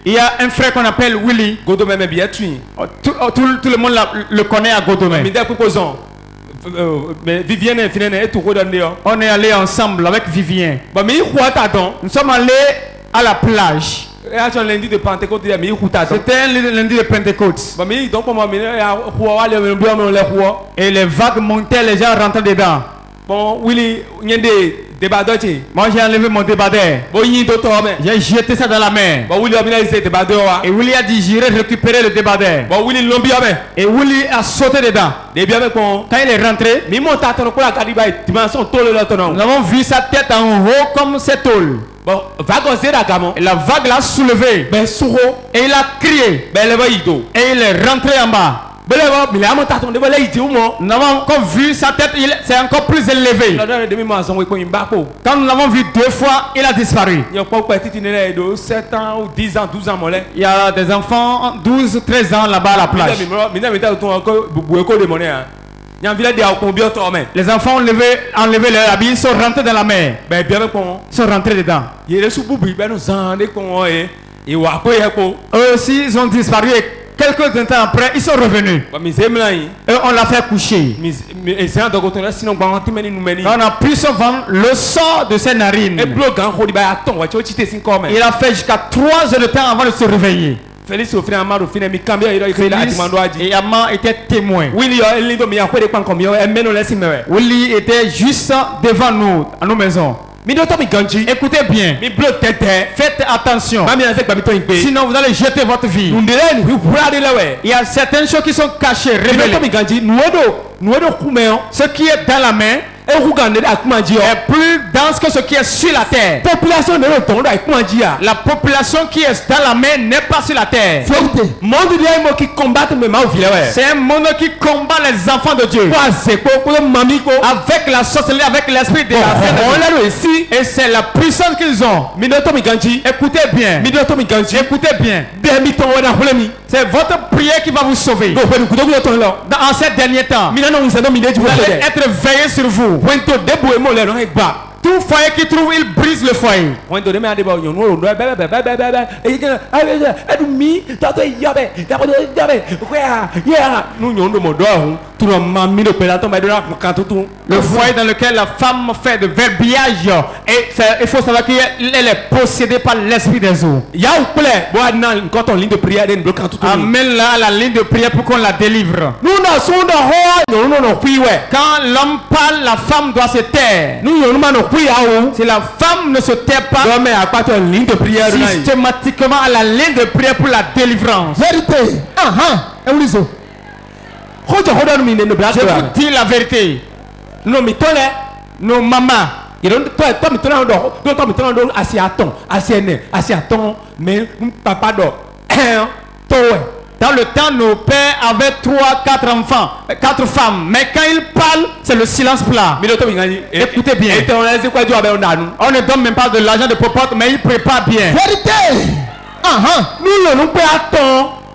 Il y a un frère qu'on appelle Willy. Tout le monde le connaît à Godomé. On est allé ensemble avec Vivien. Nous sommes allés à la plage. C'était un lundi de Pentecôte. Et les vagues montaient, les gens rentraient dedans. débardeur tu. Moi j'ai enlevé mon débardeur. Bon yin to to mais. J'ai jeté ça dans la mer. Bon Willy obina essayer débardeur wa. Et Willy a dit j'irai récupérer le débardeur. Bon Willy lombi mais. Et Willy a sauté dedans. Des bien avec mon. Quand il est rentré, Mi monta ton ko la kadiba dimension tolo là ton. nous avons vu sa tête en haut comme cette tôle. Bon va gozer la gamon. Et la vague l'a soulevé. Ben souro. Et il a crié. Ben le va ido. Et il est rentré en bas. Ben le va, mais la monta ton de va ido mo. Nous avons encore vu sa tête, c'est encore plus élevé. Là dans demi maison ko imba ko. Quand nous l'avons vu 2 fois, il a disparu. Yo ko petit né de 7 ans ou 10 ans, 12 ans molé. Il y a des enfants 12, 13 ans là-bas à la plage. Les enfants ont enlevé leur habit, ils sont rentrés dans la mer. Ils sont rentrés dedans. Eux aussi, ils ont disparu et quelques temps après, ils sont revenus. Et on l'a fait coucher. On a pu se vendre le sang de ses narines. Il a fait jusqu'à 3 heures de temps avant de se réveiller. Félix et Amman était témoin. Willy était juste devant nous, à nos maisons. Écoutez bien. Faites attention. Sinon vous allez jeter votre vie. Il y a certaines choses qui sont cachées, révélées. Ce qui est dans la main est plus dense que ce qui est sur la terre. La population qui est dans la main n'est pas sur la terre. C'est un monde qui combat les enfants de Dieu avec la sorcellerie, avec l'esprit de la ici. Et c'est la puissance qu'ils ont. Écoutez bien. Écoutez bien. C'est votre prière qui va vous sauver. En ces derniers temps, vous allez être veillé sur vous. Tout foyer qui trouve, il brise le foyer. Le foyer dans lequel la femme fait de verbiage, et il faut savoir qu'elle est possédée par l'esprit des eaux. Amène là à la ligne de prière pour qu'on la délivre. Quand l'homme parle, la femme doit se taire. Si la femme ne se tait pas, systématiquement à la ligne de prière pour la délivrance. Vérité. Je vous dis la vérité. Nos mamans, dans le temps, nos pères avaient 3, 4 enfants, 4 femmes. Mais quand ils parlent, c'est le silence plat. Écoutez bien. On ne donne même pas de l'argent de popote, mais ils préparent bien. Vérité.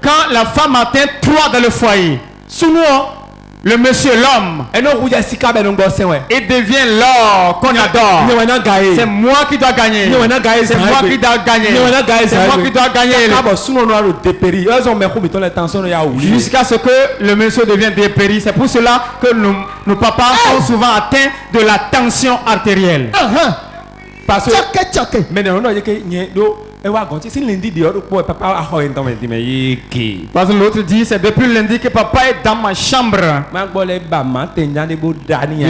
Quand la femme atteint 3 dans le foyer, le monsieur, l'homme, il devient l'or qu'on adore. C'est moi qui dois gagner. C'est moi qui dois gagner. C'est moi qui dois gagner. Jusqu'à ce que le monsieur devienne dépéri. C'est pour cela que nos papas sont souvent atteints de la tension artérielle. Parce que parce que l'autre dit, c'est depuis lundi que papa est dans ma chambre. Il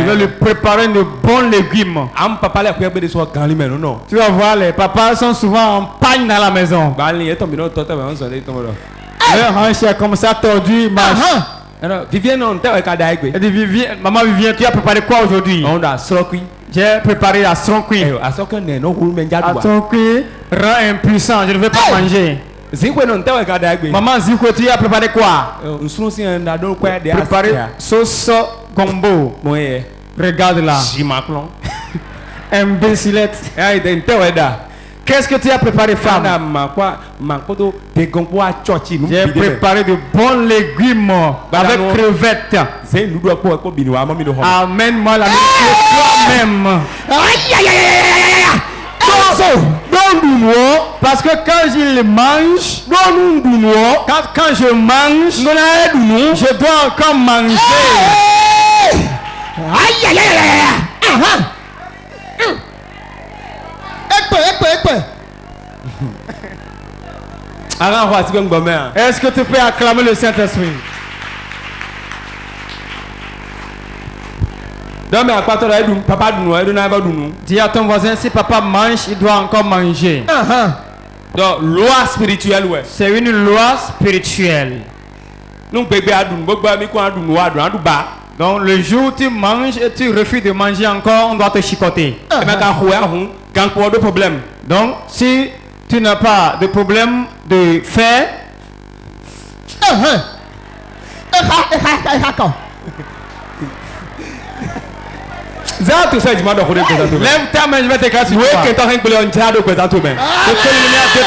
veut lui préparer de bons légumes. Tu vas voir, les papas sont souvent en pagne dans la maison. Leur hanche est comme ça tordu, il marche. Elle dit, maman Vivienne, tu as préparé quoi aujourd'hui? J'ai préparé la stronquille. La stronquille rend impuissant, je ne veux pas manger. Maman Ziko, tu as préparé quoi? Préparé sauce gombo. Regarde là. Imbécilette. Qu'est-ce que tu as préparé, femme? J'ai préparé de bons légumes avec crevettes. Amène-moi la nourriture toi-même. Parce que quand je mange, quand je mange, je dois encore manger. Est-ce que tu peux acclamer le Saint-Esprit? Donc mais à quoi toi dun papa dun ouais dun na ba dun. Dis à ton voisin, si papa mange, il doit encore manger. Donc loi spirituelle ouais. C'est une loi spirituelle. Nous bébé a dun gbogbo mi ko dun wa dun ba. Donc le jour où tu manges et tu refuses de manger encore, on doit te chicoter. Et ben ka khoya hun kan ko de problème. Donc si tu n'as pas de problème de faim, Za tout ça dis-moi de khoder présenter. lève ta main, je vais t'écraser. Oui, que toi rien que le ntia de présenter même.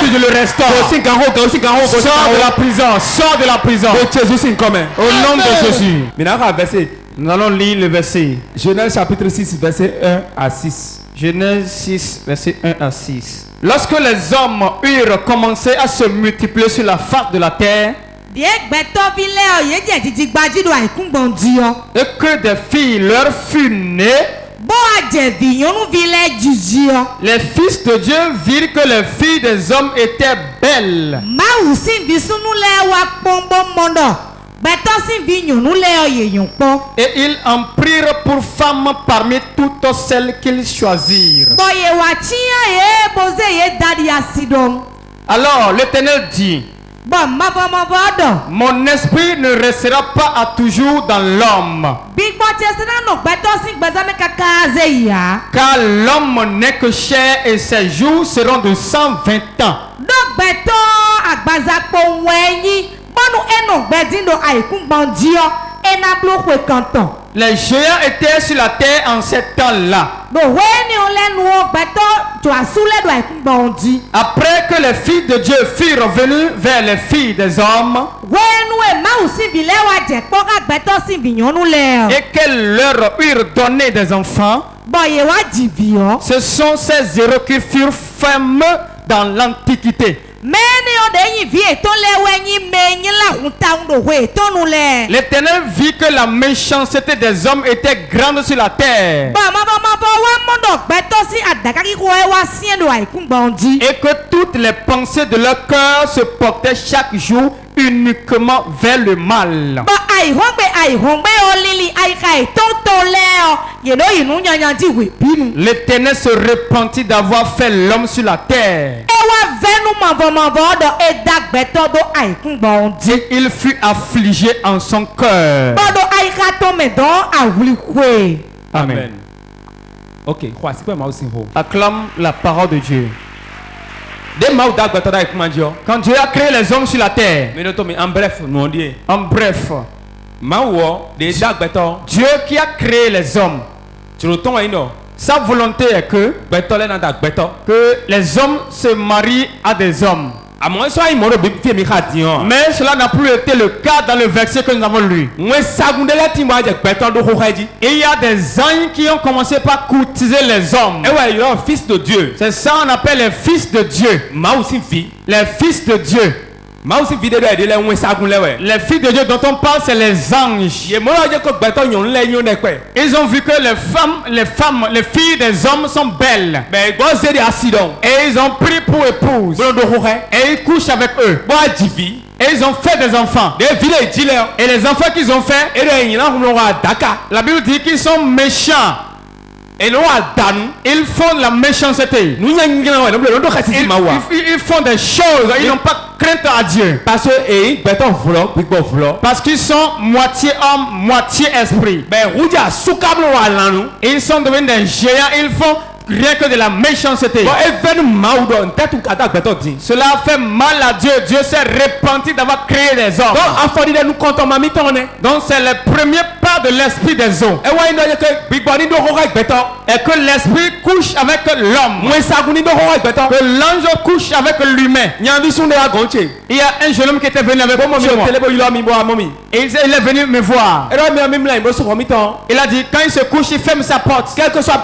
Je le restaure. Sors de la prison, sors de la prison. De Jésus c'est commun. Au nom de Jésus. Maintenant on va verser Nous allons lire le verset. Genèse chapitre 6 verset 1 à 6. Genèse 6, verset 1 à 6. Lorsque les hommes eurent commencé à se multiplier sur la face de la terre, et que des filles leur furent nées, les fils de Dieu virent que les filles des hommes étaient belles. Et ils en prirent pour femmes parmi toutes celles qu'ils choisirent. Alors l'Éternel dit: mon esprit ne restera pas à toujours dans l'homme, car l'homme n'est que chair et ses jours seront de 120 ans. Les géants étaient sur la terre en ces temps-là. Après que les filles de Dieu furent revenues vers les filles des hommes, et qu'elles leur eurent donné des enfants, ce sont ces héros qui furent fameux dans l'Antiquité. L'Éternel vit que la méchanceté des hommes était grande sur la terre, et que toutes les pensées de leur cœur se portaient chaque jour uniquement vers le mal. L'Éternel se repentit d'avoir fait l'homme sur la terre, et il fut affligé en son cœur. Amen. Ok, quoi c'est quoi moi aussi ho. Acclame la parole de Dieu. Des mau da gbata da comment dire. Quand Dieu a créé les hommes sur la terre, Mais non mais en bref, nous on dit en bref, Mawo des da gbata. Dieu qui a créé les hommes, Tu le ton ino. sa volonté est que les hommes se marient à des hommes. Mais cela n'a plus été le cas dans le verset que nous avons lu. Et il y a des anges qui ont commencé par courtiser les hommes. Fils de Dieu. C'est ça qu'on appelle les fils de Dieu. Les fils de Dieu. Les filles de Dieu dont on parle, c'est les anges. Ils ont vu que les filles des hommes sont belles. Et ils ont pris pour épouse. Et ils couchent avec eux. Et ils ont fait des enfants. Et les enfants qu'ils ont fait, la Bible dit qu'ils sont méchants. Ils font la méchanceté. Ils font des choses. Ils n'ont pas crainte à Dieu. Parce qu'ils sont moitié homme, moitié esprit. Ils sont devenus des géants. Ils font rien que de la méchanceté. Cela a fait mal à Dieu. Dieu s'est repenti d'avoir créé les hommes. Donc c'est le premier pas de l'esprit des hommes. Et que l'esprit couche avec l'homme. Que l'ange couche avec l'humain. Il y a un jeune homme qui était venu avec moi. Et il est venu me voir. Il a dit quand il se couche, il ferme sa porte. Quelle que soit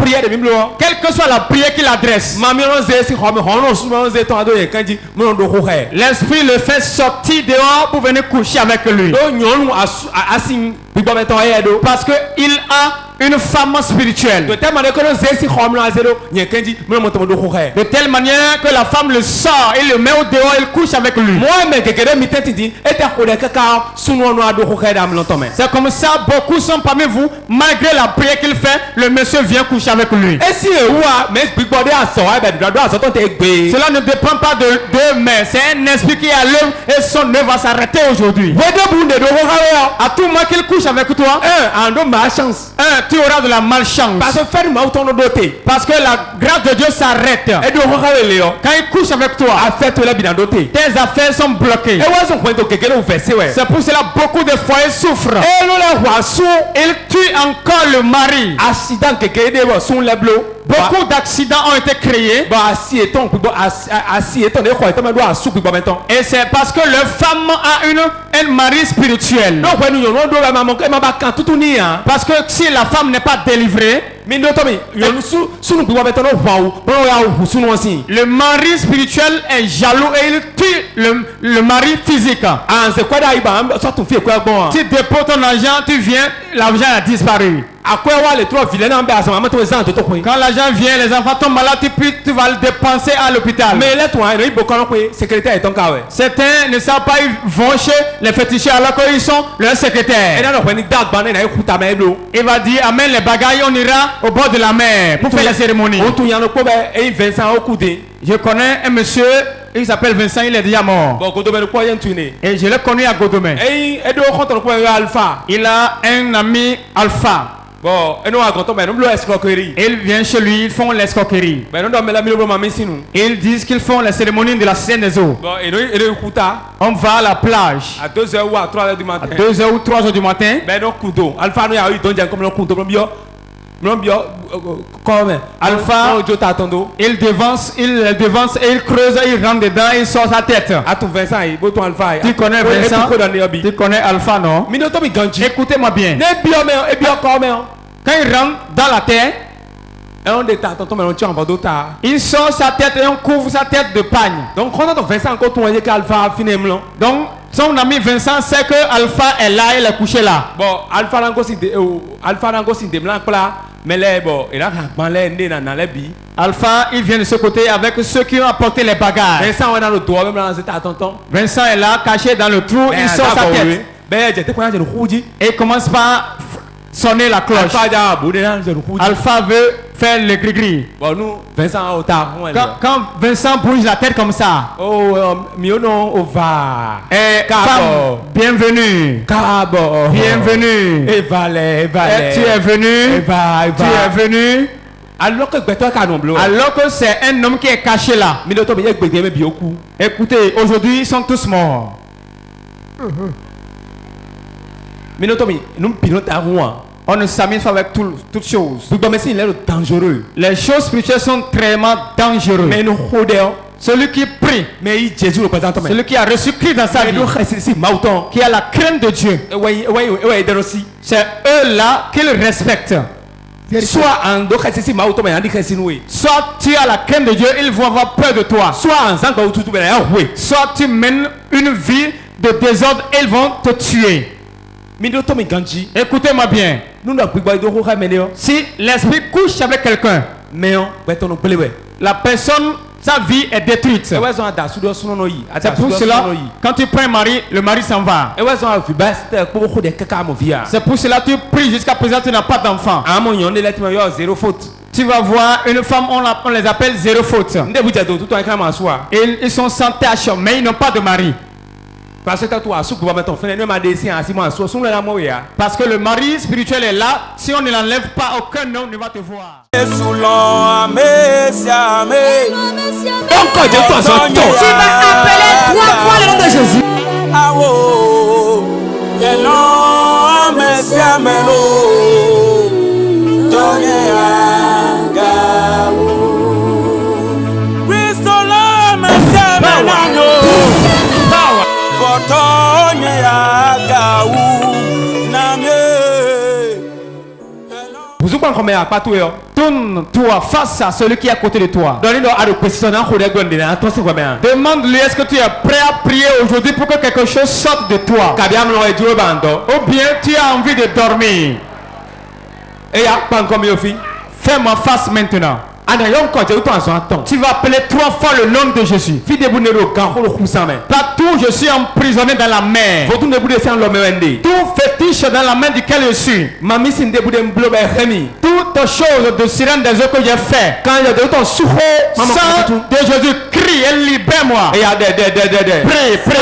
la prière qu'il adresse, l'esprit le fait sortir dehors pour venir coucher avec lui. Parce qu'il a une femme spirituelle. De telle manière que la femme le sort, il le met au dehors, il couche avec lui. C'est comme ça, beaucoup sont parmi vous, malgré la prière qu'il fait, le monsieur vient coucher avec lui. Cela ne dépend pas d'eux, mais c'est un esprit qui est à l'œuvre et son œuvre va s'arrêter aujourd'hui. À tout moment qu'il couche avec toi, tu auras de la malchance. Parce que la grâce de Dieu s'arrête. Quand il couche avec toi, tes affaires sont bloquées. C'est pour cela que beaucoup de foyers souffrent. Il tue encore le mari. Beaucoup d'accidents ont été créés. Et c'est parce que leur femme a un mari spirituel. Parce que si la femme n'est pas délivrée, le mari spirituel est jaloux et il tue le mari physique. Tu déposes ton argent, tu viens, l'argent a disparu. Quand l'argent vient, les enfants tombent malades, tu vas le dépenser à l'hôpital. Certains ne savent pas, ils vont chez les féticheurs alors qu'ils sont leurs secrétaires. Il va dire, amène les bagages, on ira au bord de la mer pour faire la cérémonie. Je connais un monsieur, il s'appelle Vincent, il est déjà mort. Et je l'ai connu à Godomé. Il a un ami Alpha. Ils viennent chez lui, ils font l'escroquerie. Ils disent qu'ils font la cérémonie de la scène des eaux. On va à la plage à 2h ou à 3h du matin. À 2h ou 3h du matin. Alpha, il devance et il creuse, il rentre dedans, il sort sa tête. Tu connais Vincent? Tu connais Alpha, non? Écoutez-moi bien. Quand il rentre dans la terre, il sort sa tête et on couvre sa tête de pagne. Donc son ami Vincent sait que Alpha est là, il est couché là. Bon, Alpha il vient de ce côté avec ceux qui ont apporté les bagages. Vincent est là, caché dans le trou, il sort sa tête. Et il commence par sonner la cloche. Alpha veut faire le gris-gris. Quand Vincent bouge la tête comme ça, bienvenue. Bienvenue. Tu es venu. Tu es venu. Alors que c'est un homme qui est caché là. Écoutez, aujourd'hui ils sont tous morts. On ne s'amuse pas avec toutes choses. Les choses spirituelles sont très dangereuses. Celui qui prie, celui qui a reçu Christ dans sa vie, qui a la crainte de Dieu, c'est eux-là qu'il respecte. Soit tu as la crainte de Dieu, ils vont avoir peur de toi. Soit tu mènes une vie de désordre, ils vont te tuer. Écoutez-moi bien. Si l'esprit couche avec quelqu'un, la personne, sa vie est détruite. C'est pour cela, quand tu prends un mari, le mari s'en va. C'est pour cela que tu pries jusqu'à présent, tu n'as pas d'enfant. Tu vas voir une femme, on les appelle zéro faute. Ils sont sans tâche, mais ils n'ont pas de mari. Parce que le mari spirituel est là. Si on ne l'enlève pas, aucun homme ne va te voir. Tu vas appeler 3 fois le nom de Jésus. Tourne-toi face à celui qui est à côté de toi. Demande-lui, est-ce que tu es prêt à prier aujourd'hui pour que quelque chose sorte de toi? Ou bien tu as envie de dormir? Et ya pas encore mieux fi. Fais-moi face maintenant. Tu Tu vas appeler 3 fois le nom de Jésus. Partout je suis emprisonné dans la mer. Tout fétiche dans la main duquel je suis. Toute chose de sirène des eaux que j'ai fait. Sang de Jésus, crie et libère-moi. Prie, prie.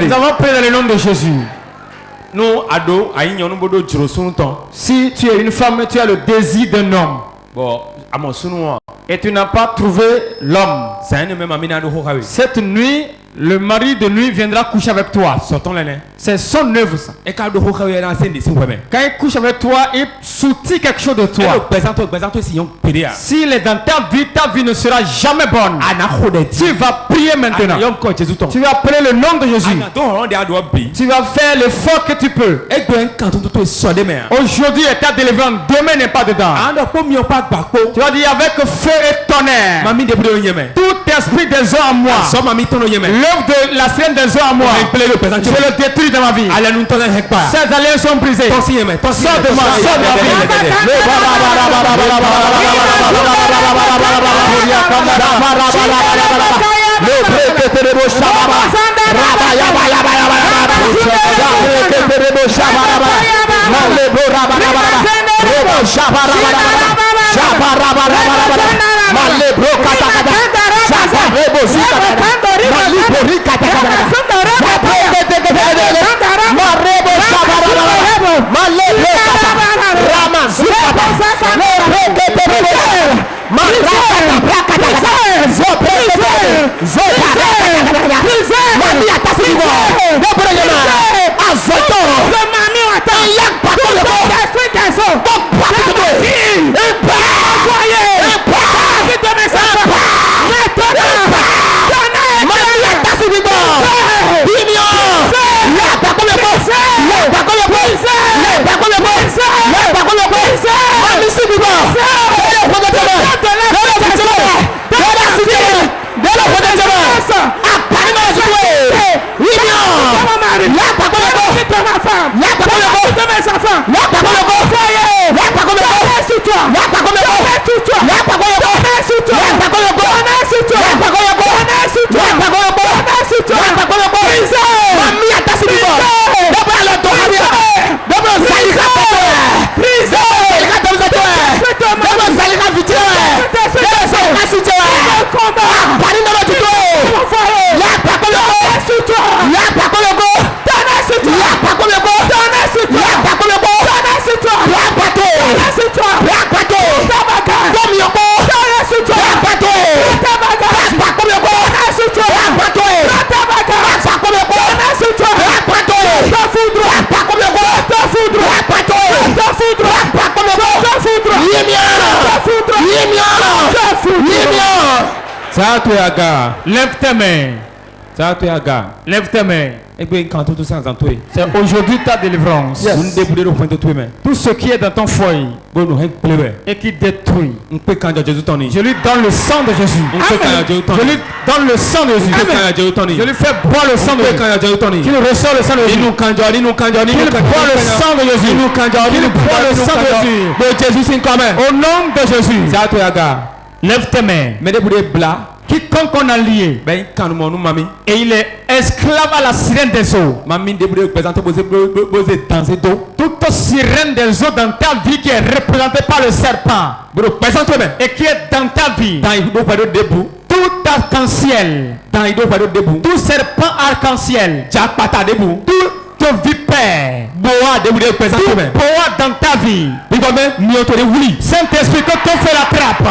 Nous avons pris dans le nom de Jésus. Nous, ados, Si tu es une femme, tu as le désir d'un homme. bon, à mon son, Et tu n'as pas trouvé l'homme. c'est un même ami dans le Cette nuit, le mari de nuit viendra coucher avec toi. sortons l'année. C'est son œuvre ça. Et quand le Hokawi est dans scène de Simplement. Quand il couche avec toi, il soutient quelque chose de toi. Présente-toi, si on pédé. S'il est dans ta vie ne sera jamais bonne. Tu vas prier maintenant. Tu vas appeler le nom de Jésus. Tu vas faire l'effort que tu peux. Aujourd'hui est ta délivrance, demain n'est pas dedans. Tu vas dire avec feu et tonnerre. Tout esprit des eaux en moi. L'œuvre de la scène des eaux en moi. Je le détruis dans ma vie. Ces alliances sont brisées. Sors de moi, sors de ma vie. Lève tes mains. Lève tes mains. C'est aujourd'hui ta délivrance. Tout ce qui est dans ton foyer et qui détruit, je lui donne le sang de Jésus. Je lui donne le sang de Jésus. Je lui fais boire le sang de Jésus. Qu'il ressort le sang de Jésus. Qu'il boit le sang de Jésus. Qu'il boit le sang de Jésus. Au nom de Jésus. Lève tes mains. Quiconque on a lié et il est esclave à la sirène des eaux. Toute sirène des eaux dans ta vie qui est représentée par le serpent et qui est dans ta vie, tout arc-en-ciel, tout serpent arc-en-ciel, tout vipère, tout boa dans ta vie, Saint-Esprit, que ton feu l'attrape.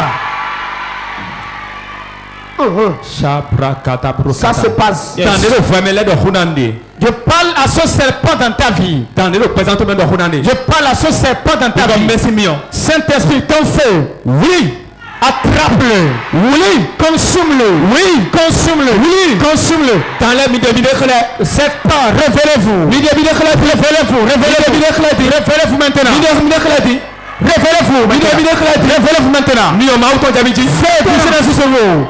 Ça se passe. Yes. Je parle à ce serpent dans ta vie. Je parle à ce serpent dans ta vie. Saint-Esprit, ton feu. Oui. Attrape-le. Oui. Consume-le. Oui. Consume-le. Oui. Consume-le. Dans les midébilés, serpent, révélez-vous. Révélez-vous. Révélez-vous maintenant. Révélez-vous. Révélez-vous maintenant. Faites du silence sur vous.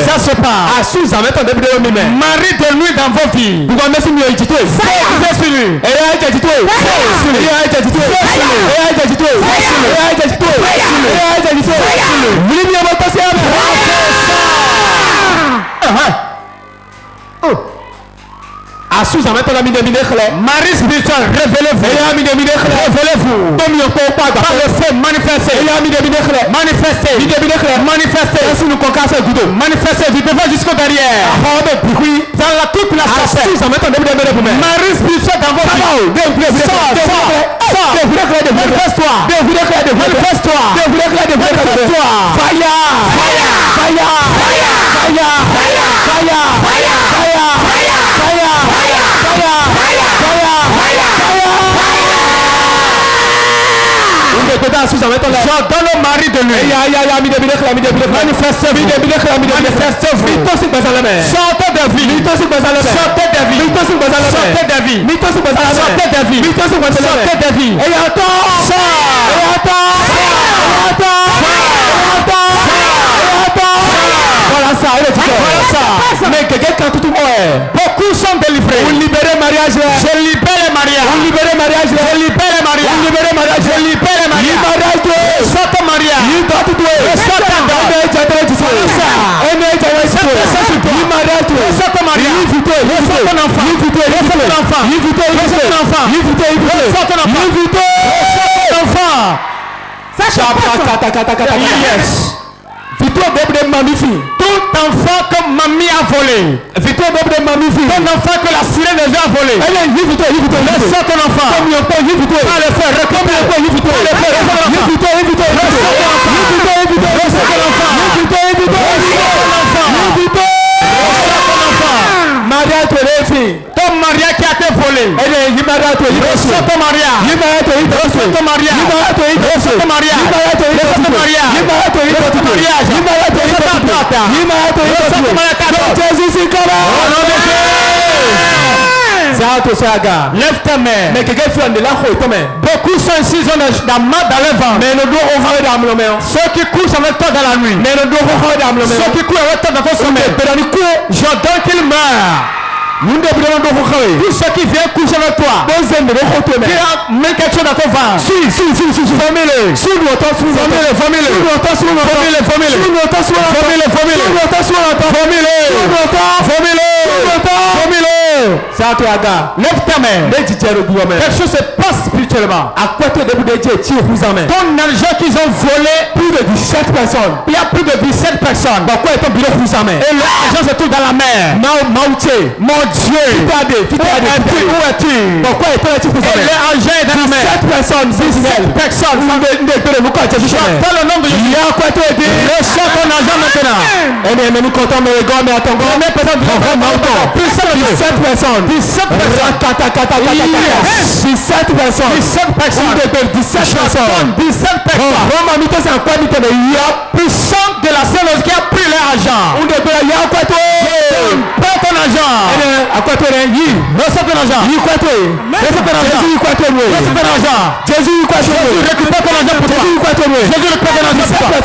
Ça se passe. Marie de nuit dans vos vies. Marie spirituelle, révélez-vous. Révélez-vous. Par le feu, manifestez. Manifestez. Manifestez. Vous devez jusqu'au derrière. Dans toute la chapelle. Marie spirituelle dans votre vie. Manifeste-toi. J'ordonne au mari de lui. Manifestez-vous. Sortez de vie. Mais quelqu'un tout beaucoup sont délivrés. Vous libérez mariage. Je libère les mariages. Vous libérez mariage. Je libère les mariages. Vous libérez mariage. Je libère les mariages. Sorte mariage. Sorte tout enfant que mamie a volé. Ton enfant que la sirène des a volé. Laisse ton enfant. ton mariage qui a été volé. Reçois ton mariage. Reçois ton mariage. Reçois ton mariage. Reçois ton mariage. Reçois ton mariage. Reçois ton mariage. Jésus au nom de Jésus. Lève ta main. Beaucoup sont ici, ils ont la main dans le ventre. Ceux qui couchent avec toi dans la nuit. Ceux qui couchent avec toi dans ton sommeil. J'ordonne qu'ils meurent. Tous ceux qui viennent coucher avec toi, qui met quelque chose dans ton ventre, formez-le, lève ta main. Quelque chose se passe spirituellement. Ton argent qu'ils ont volé, plus de 17 personnes. Il y a plus de 17 personnes. Et l'argent se trouve dans la mer. Mon Dieu, où es-tu? Pourquoi est-tu et l'argent est dans la mer. 17 personnes. Dans le nom de Jésus, reçois ton argent maintenant. Nous comptons mes gars, mais attends, combien de personnes? 17 personnes. 17 personnes. 17 personnes. 17 personnes. 17 personnes. 17 personnes. Il y a puissant de la Sainte qui a pris l'argent. Prends ton argent. Reçois ton argent. Jésus récupère ton argent pour toi. Jésus récupère ton argent pour toi.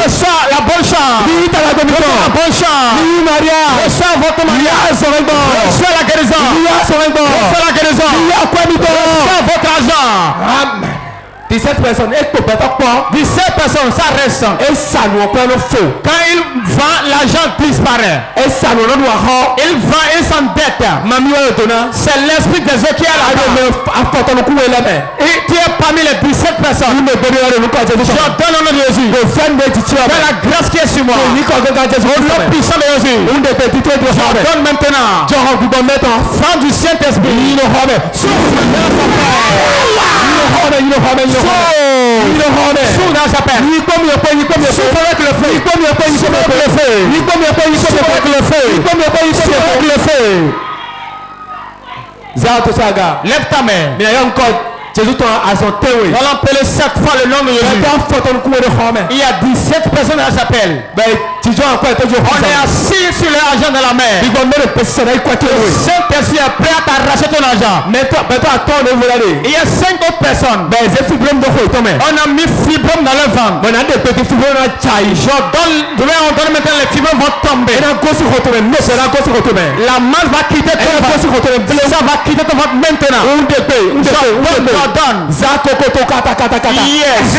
Reçois la bonne chance. Reçois votre mariage. Reçois la guérison. Reçois votre argent. 17 personnes, 17 personnes, ça reste. Et ça nous prend le faux. Quand il vend, l'argent disparaît. Et ça nous rend. Il vend, il s'endette. C'est l'esprit des eaux qui a la main. Et tu es parmi les 17 personnes. Je donne le nom de Jésus. Que la grâce qui est sur moi. Le puissant de Jésus. Je donne maintenant. Sang du Saint-Esprit. Souffle dans sa peine. Souffle avec le feu. Lève ta main. Jésus a son théorie. On l'appelle 7 fois le nom de Jésus. Il y a 17 personnes à s'appelle. On est assis sur l'argent de la mer. Saint-Esprit est prêt à t'arracher ton argent. Il y a 5 autres personnes. On a mis fibrome dans le ventre. Je vais entendre maintenant les fibromes vont tomber. La main va quitter ton ventre. Ça va quitter ton ventre maintenant. Donne. Yes.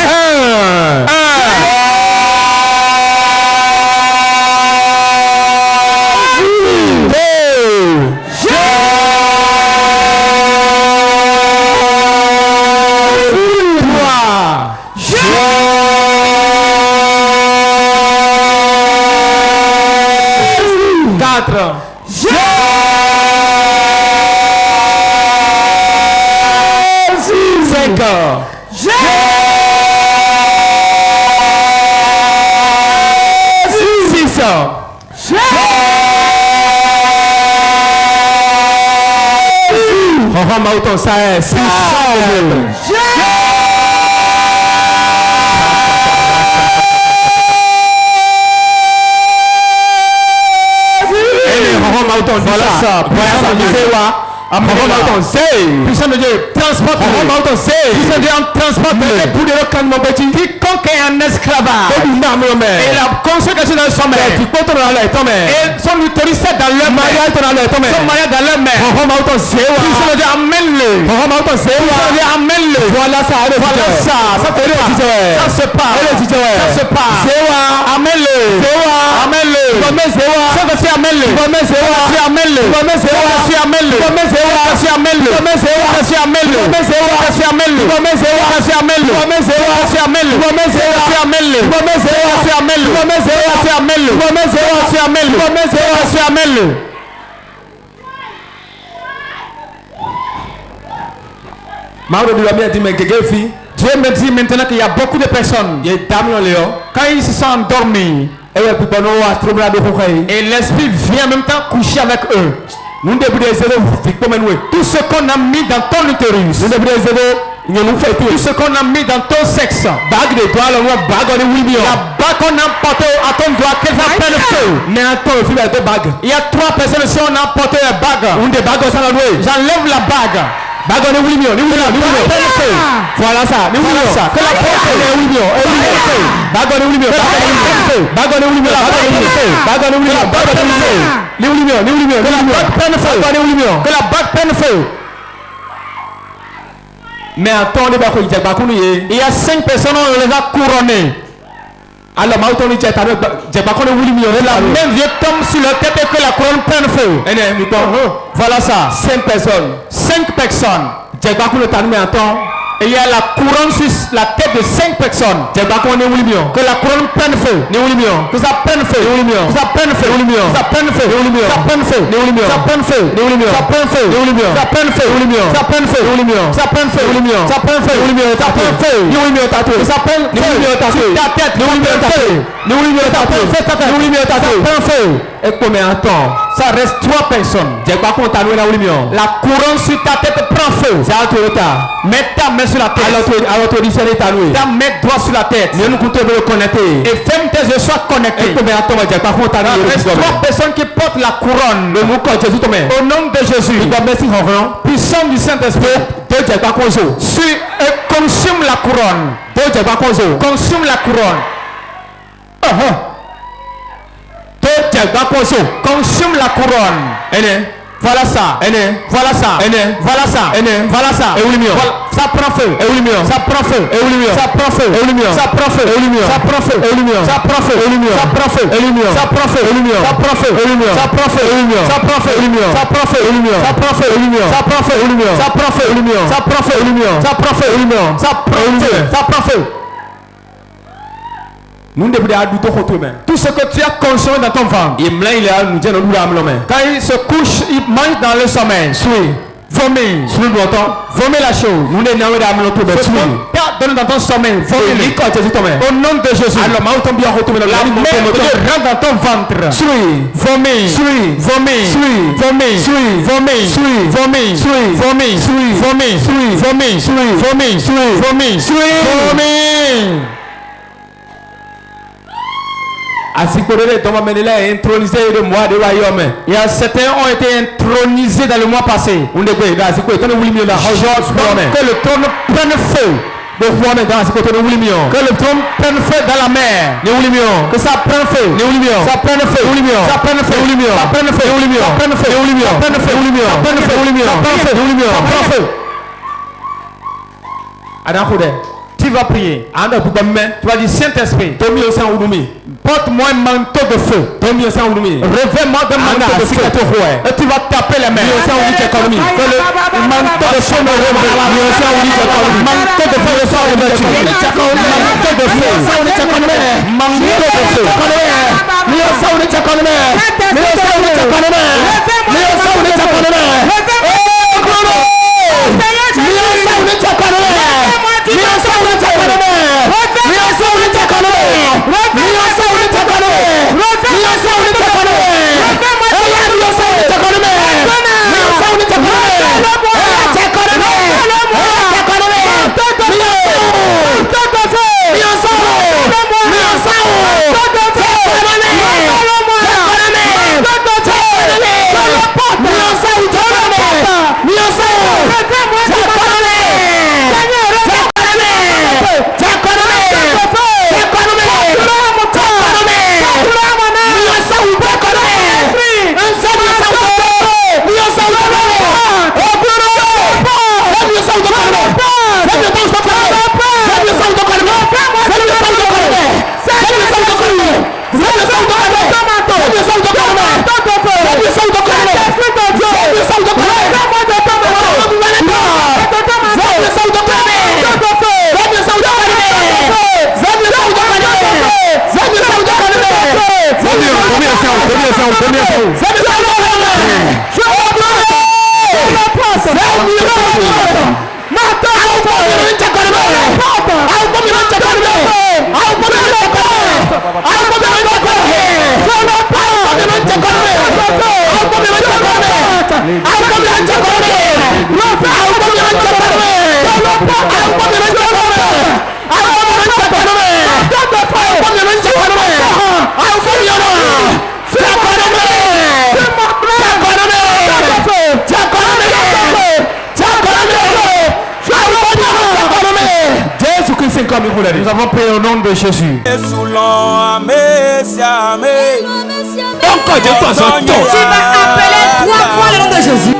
Ça est 600 puissant de Dieu, transporte. Puissant de Dieu, transporte. Quiconque est en esclavage. Et la conséquence dans le sommeil. Et son autorisé dans leur mariage. Son mariage dans leur mère. Puissant de Dieu, amène-le. Amène-le. Voilà ça. Ça se passe. Amène-le. Dieu me dit maintenant qu'il y a beaucoup de personnes. Quand ils se sont endormis, et l'esprit vient en même temps coucher avec eux. Tout ce qu'on a mis dans ton utérus, tout ce qu'on a mis dans ton sexe, la bague qu'on a portée à ton doigt, qu'elle va prendre feu. Il y a 3 personnes qui ont emporté la bague. J'enlève la bague. Voilà ça. Que la bague prenne feu. Mais attendez, il y a 5 personnes, on les a couronnées. Alors, la même Dieu tombe sur leur tête et que la couronne prenne feu. Voilà ça. 5 personnes. 5 personnes. Et il y a la couronne sur la tête de 5 personnes. Que la couronne prenne feu. Que ça prenne feu. Que ça prenne feu. Ça prenne feu. Ça prenne feu. Ça prenne feu. Ça prenne feu. Ça prenne feu. Ça prenne feu. Ça prenne feu. Ça prenne feu. Ça prenne feu. Ça prenne feu. Ta tête. Ça prenne feu. Et combien de temps? Ça reste 3 personnes. La couronne sur ta tête prend feu. Mets ta main sur la tête. Ta main droite sur la tête. Et ferme tes yeux, sois connecté. Il reste 3 personnes qui portent la couronne. Au nom de Jésus. Puissant du Saint-Esprit. Consume la couronne. Consume la couronne. Consume la couronne. Voilà ça. Voilà ça. Voilà ça. Voilà ça. Ça prend feu. Ça prend feu. Ça prend feu. Ça prend feu. Ça prend feu. Ça prend feu. Ça prend feu. Ça prend feu. Ça prend feu. Ça prend feu. Ça prend feu. Ça prend feu. Ça prend feu. Ça prend feu. Ça prend feu. Ça prend feu. Ça prend feu. Ça prend feu. Tout ce que tu as consommé dans ton ventre, quand il se couche, il mange dans le sommeil. Vomir. Vomir la chose. Donne dans ton sommeil. Vomir. Au nom de Jésus. La main de Dieu rentre dans ton ventre. Vomir. Vomir. Vomir. Vomir. Vomir. Vomir. Vomir. Vomir. Il y a certains ont été intronisés dans le mois passé. Que le trône prenne feu. Que le trône prenne feu dans la mer. Que ça prenne feu. Ça prenne feu. Ça prenne feu. Ça prenne feu. Ça prenne feu. Ça prenne feu. Ça prenne feu. Tu vas prier. Tu vas dire Saint-Esprit, porte-moi un manteau de feu. Revêt-moi d'un manteau de feu. Et tu vas taper les mains. Que le manteau de feu me revêt. Manteau de feu soit revêtu. Manteau de feu. Manteau Mata Nous avons prié au nom de Jésus. Donc, Dieu t'en sort. tu vas appeler 3 fois le nom de Jésus.